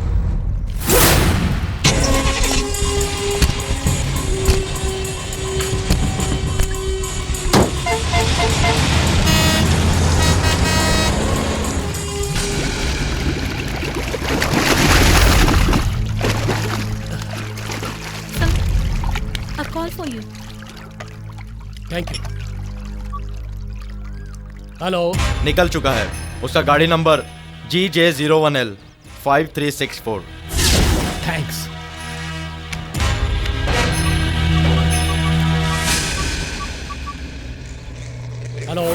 A call for you.
Thank you. Hello.
निकल चुका है। उसका गाड़ी नंबर GJ01L 5364।
थैंक्स। हेलो।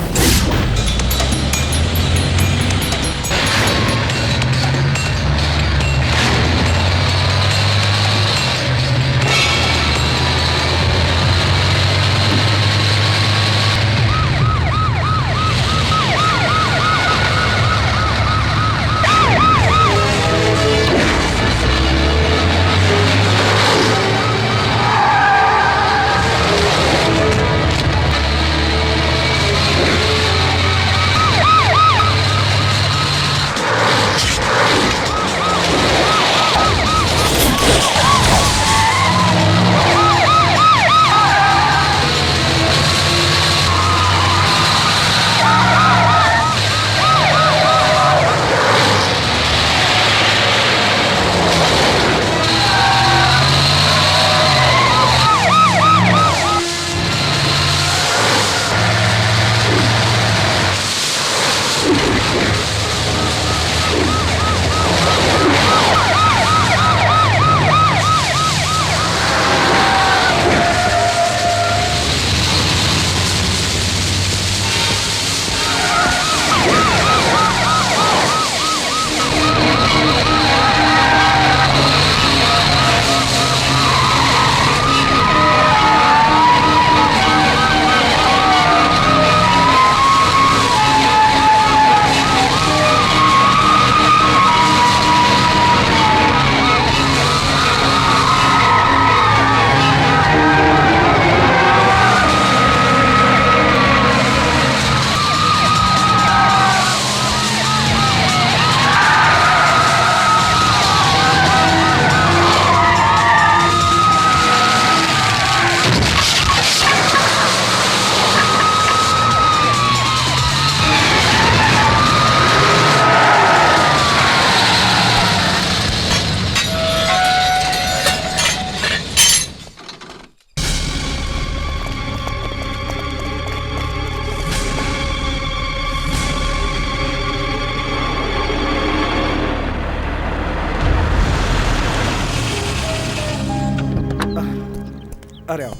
अरे आओ।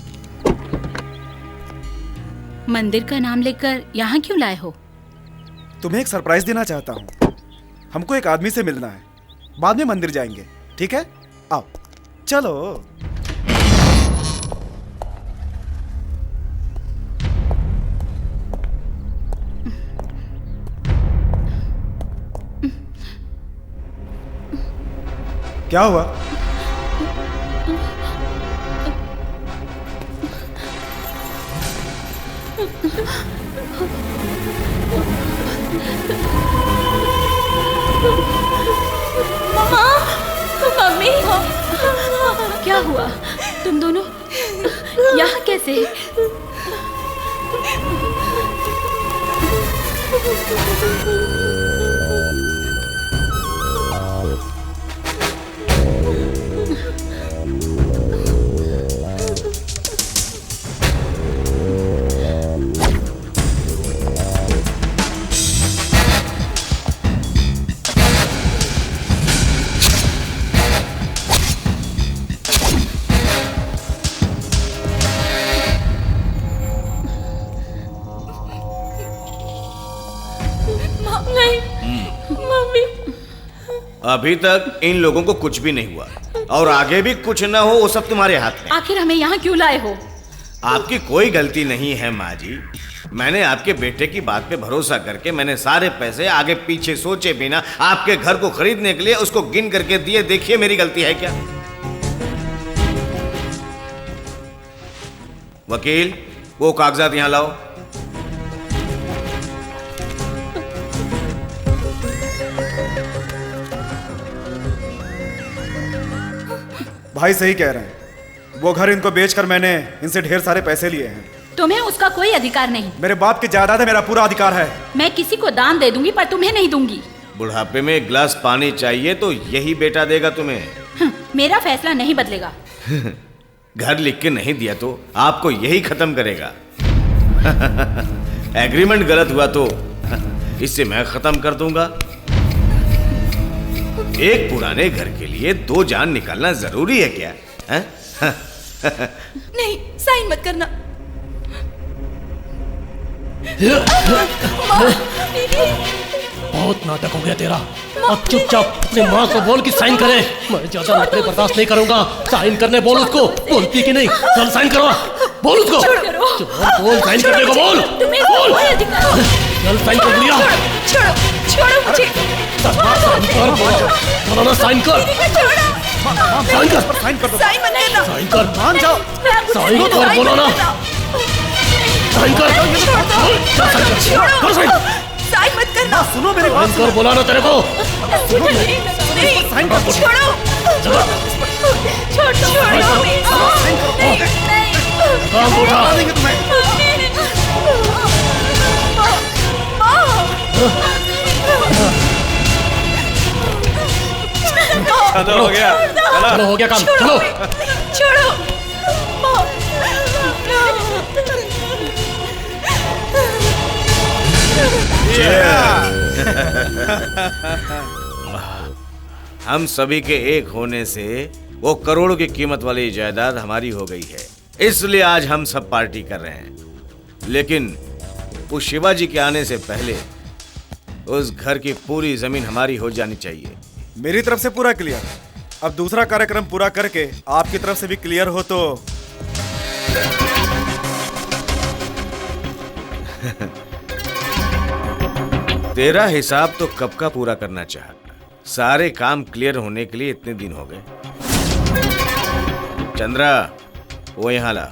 मंदिर का नाम लेकर यहाँ क्यों लाए हो?
तुम्हें एक सरप्राइज देना चाहता हूँ। हमको एक आदमी से मिलना है, बाद में मंदिर जाएंगे, ठीक है? आओ चलो। क्या हुआ?
मम्मी, क्या हुआ? तुम दोनों यहाँ कैसे?
अभी तक इन लोगों को कुछ भी नहीं हुआ और आगे भी कुछ ना हो, वो सब तुम्हारे हाथ में।
आखिर हमें यहाँ क्यों लाए हो?
आपकी कोई गलती नहीं है माँ जी। मैंने आपके बेटे की बात पे भरोसा करके मैंने सारे पैसे आगे पीछे सोचे बिना आपके घर को खरीदने के लिए उसको गिन करके दिए। देखिए मेरी गलती है क्या? वकील, वो कागजात यहाँ लाओ।
भाई सही कह रहे हैं, वो घर इनको बेचकर मैंने इनसे ढेर सारे पैसे लिए हैं।
तुम्हें उसका कोई अधिकार नहीं।
मेरे बाप की जायदाद है, मेरा पूरा अधिकार है।
मैं किसी को दान दे दूंगी पर तुम्हें नहीं दूंगी।
बुढ़ापे में एक गिलास पानी चाहिए तो यही बेटा देगा तुम्हें।
मेरा फैसला नहीं बदलेगा।
घर लिख के नहीं दिया तो आपको यही खत्म करेगा। एग्रीमेंट गलत हुआ तो इससे मैं खत्म कर दूंगा। एक पुराने घर के लिए दो जान निकालना जरूरी है क्या?
नहीं, साइन मत करना।
बहुत नाटक हो गया तेरा। अब चुपचाप अपनी माँ को बोल कि साइन करे। मैं ज्यादा नखरे बर्दाश्त नहीं करूंगा। साइन करने बोल उसको। बोलती कि नहीं? चल साइन करवा। बोल उसको। चल बोल साइन करने को बोल। चल साइन कर दिया।
छोड़ो मुझे।
साइन कर बोलो ना, साइन कर। साइन कर।
साइन कर दो।
साइन मत करना।
साइन कर।
मान जाओ।
साइन कर बोलो ना। साइन कर।
छोड़ो। साइन मत करना।
सुनो मेरी बात।
साइन कर बोला ना तेरे को।
साइन कर।
छोड़ो।
काम उठा।
चलो हो गया।
चलो हो गया काम। चलो।
छोड़ो।
हम सभी के एक होने से वो करोड़ों की कीमत वाली जायदाद हमारी हो गई है, इसलिए आज हम सब पार्टी कर रहे हैं। लेकिन उस शिवाजी के आने से पहले उस घर की पूरी जमीन हमारी हो जानी चाहिए।
मेरी तरफ से पूरा क्लियर। अब दूसरा कार्यक्रम पूरा करके आपकी तरफ से भी क्लियर हो तो
तेरा हिसाब तो कब का पूरा करना चाहा। सारे काम क्लियर होने के लिए इतने दिन हो गए। चंद्रा, वो यहां ला।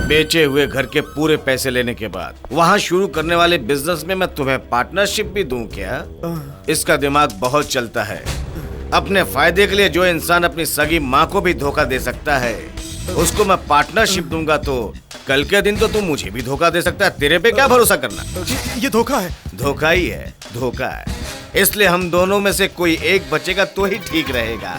बेचे हुए घर के पूरे पैसे लेने के बाद वहां शुरू करने वाले बिजनेस में मैं तुम्हें पार्टनरशिप भी दूं क्या? इसका दिमाग बहुत चलता है। अपने फायदे के लिए जो इंसान अपनी सगी माँ को भी धोखा दे सकता है, उसको मैं पार्टनरशिप दूंगा तो कल के दिन तो तू मुझे भी धोखा दे सकता है। तेरे पे क्या भरोसा करना?
ये धोखा है।
धोखा ही है, धोखा है। इसलिए हम दोनों में से कोई एक बचेगा तो ही ठीक रहेगा।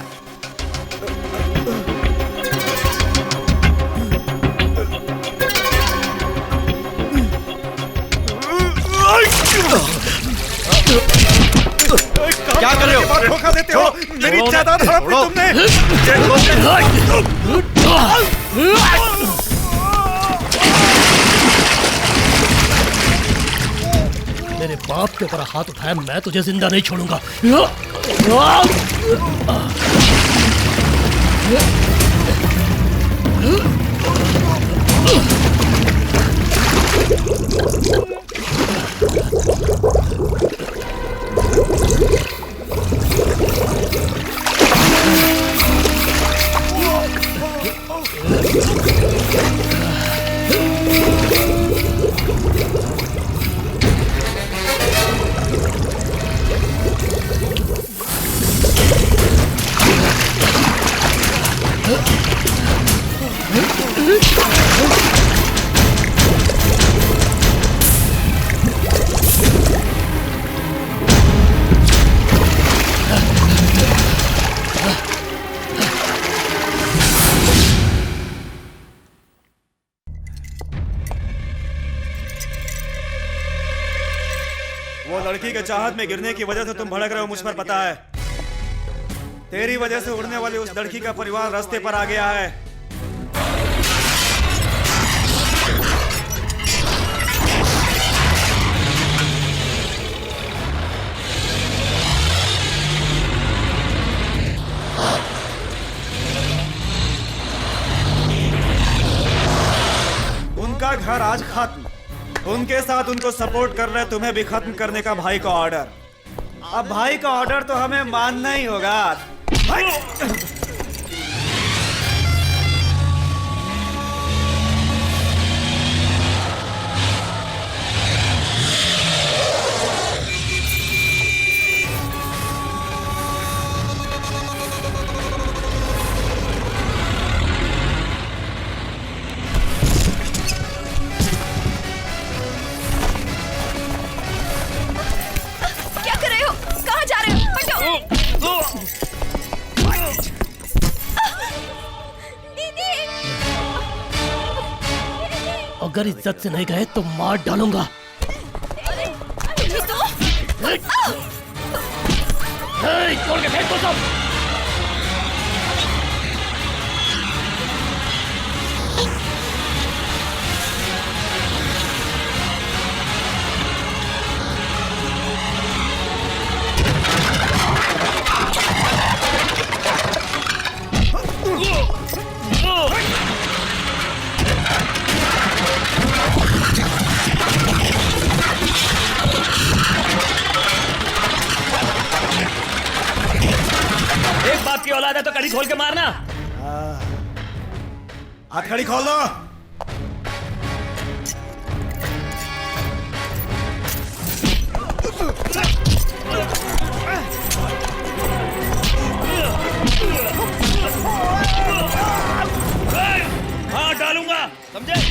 क्या कर रहे हो?
धोखा देते हो, मेरी जायदाद हड़प ली तुमने।
मेरे बाप के ऊपर हाथ उठाया, मैं तुझे जिंदा नहीं छोड़ूंगा।
वो लड़की के चाहत में गिरने की वजह से तुम भड़क रहे हो, मुझ पर पता है। तेरी वजह से उड़ने वाली उस लड़की का परिवार रास्ते पर आ गया है। उनका घर आज खत्म। उनके साथ उनको सपोर्ट कर रहे तुम्हें भी खत्म करने का भाई का ऑर्डर। अब भाई का ऑर्डर तो हमें मानना ही होगा।
अगर इज्जत से नहीं गए तो मार डालूंगा। छोड़ के फेंक दो सब।
की औलाद है तो कड़ी खोल के मारना।
हथकड़ी खोल दो।
हाँ डालूंगा, समझे?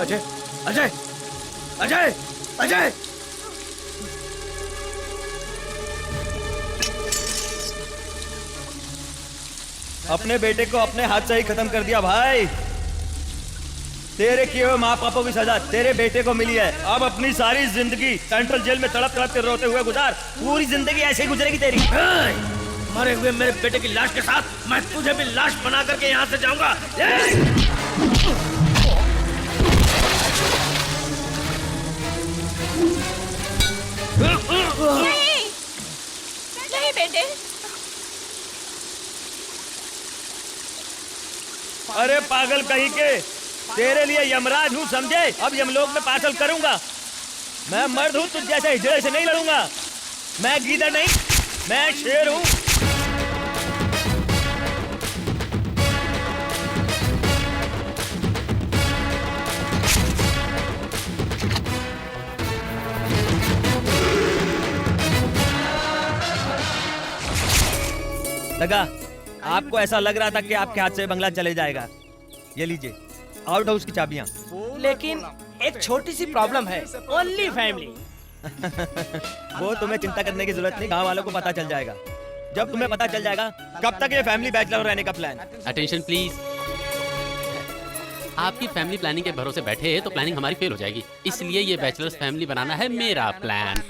अजय अजय अजय अजय
अपने बेटे को अपने हाथ से ही खत्म कर दिया भाई। तेरे किए हुए माँ पापा की सजा तेरे बेटे को मिली है। अब अपनी सारी जिंदगी सेंट्रल जेल में तड़प तड़प के रोते हुए गुजार। पूरी जिंदगी ऐसे ही गुजरेगी तेरी।
मरे हुए मेरे बेटे की लाश के साथ मैं तुझे भी लाश बना करके यहाँ से जाऊंगा।
नहीं, नहीं बेटे।
अरे पागल कहीं के, तेरे लिए यमराज हूँ समझे। अब यमलोक में पार्सल करूंगा। मैं मर्द हूँ, तुझ जैसे हिजड़े से नहीं लड़ूंगा। मैं गीदड़ नहीं, मैं शेर हूँ। लगा आपको ऐसा लग रहा था कि आपके हाथ से बंगला चले जाएगा। ये लीजिए आउट हाउस की चाबियां।
लेकिन एक छोटी सी प्रॉब्लम है, ओनली फैमिली।
वो तुम्हें चिंता करने की जरूरत नहीं, गांव वालों को पता चल जाएगा। जब तुम्हें पता चल जाएगा कब तक ये फैमिली बैचलर रहने का प्लान।
Attention please. आपकी फैमिली प्लानिंग के भरोसे बैठे तो प्लानिंग हमारी फेल हो जाएगी, इसलिए ये बैचलर्स फैमिली बनाना है मेरा प्लान।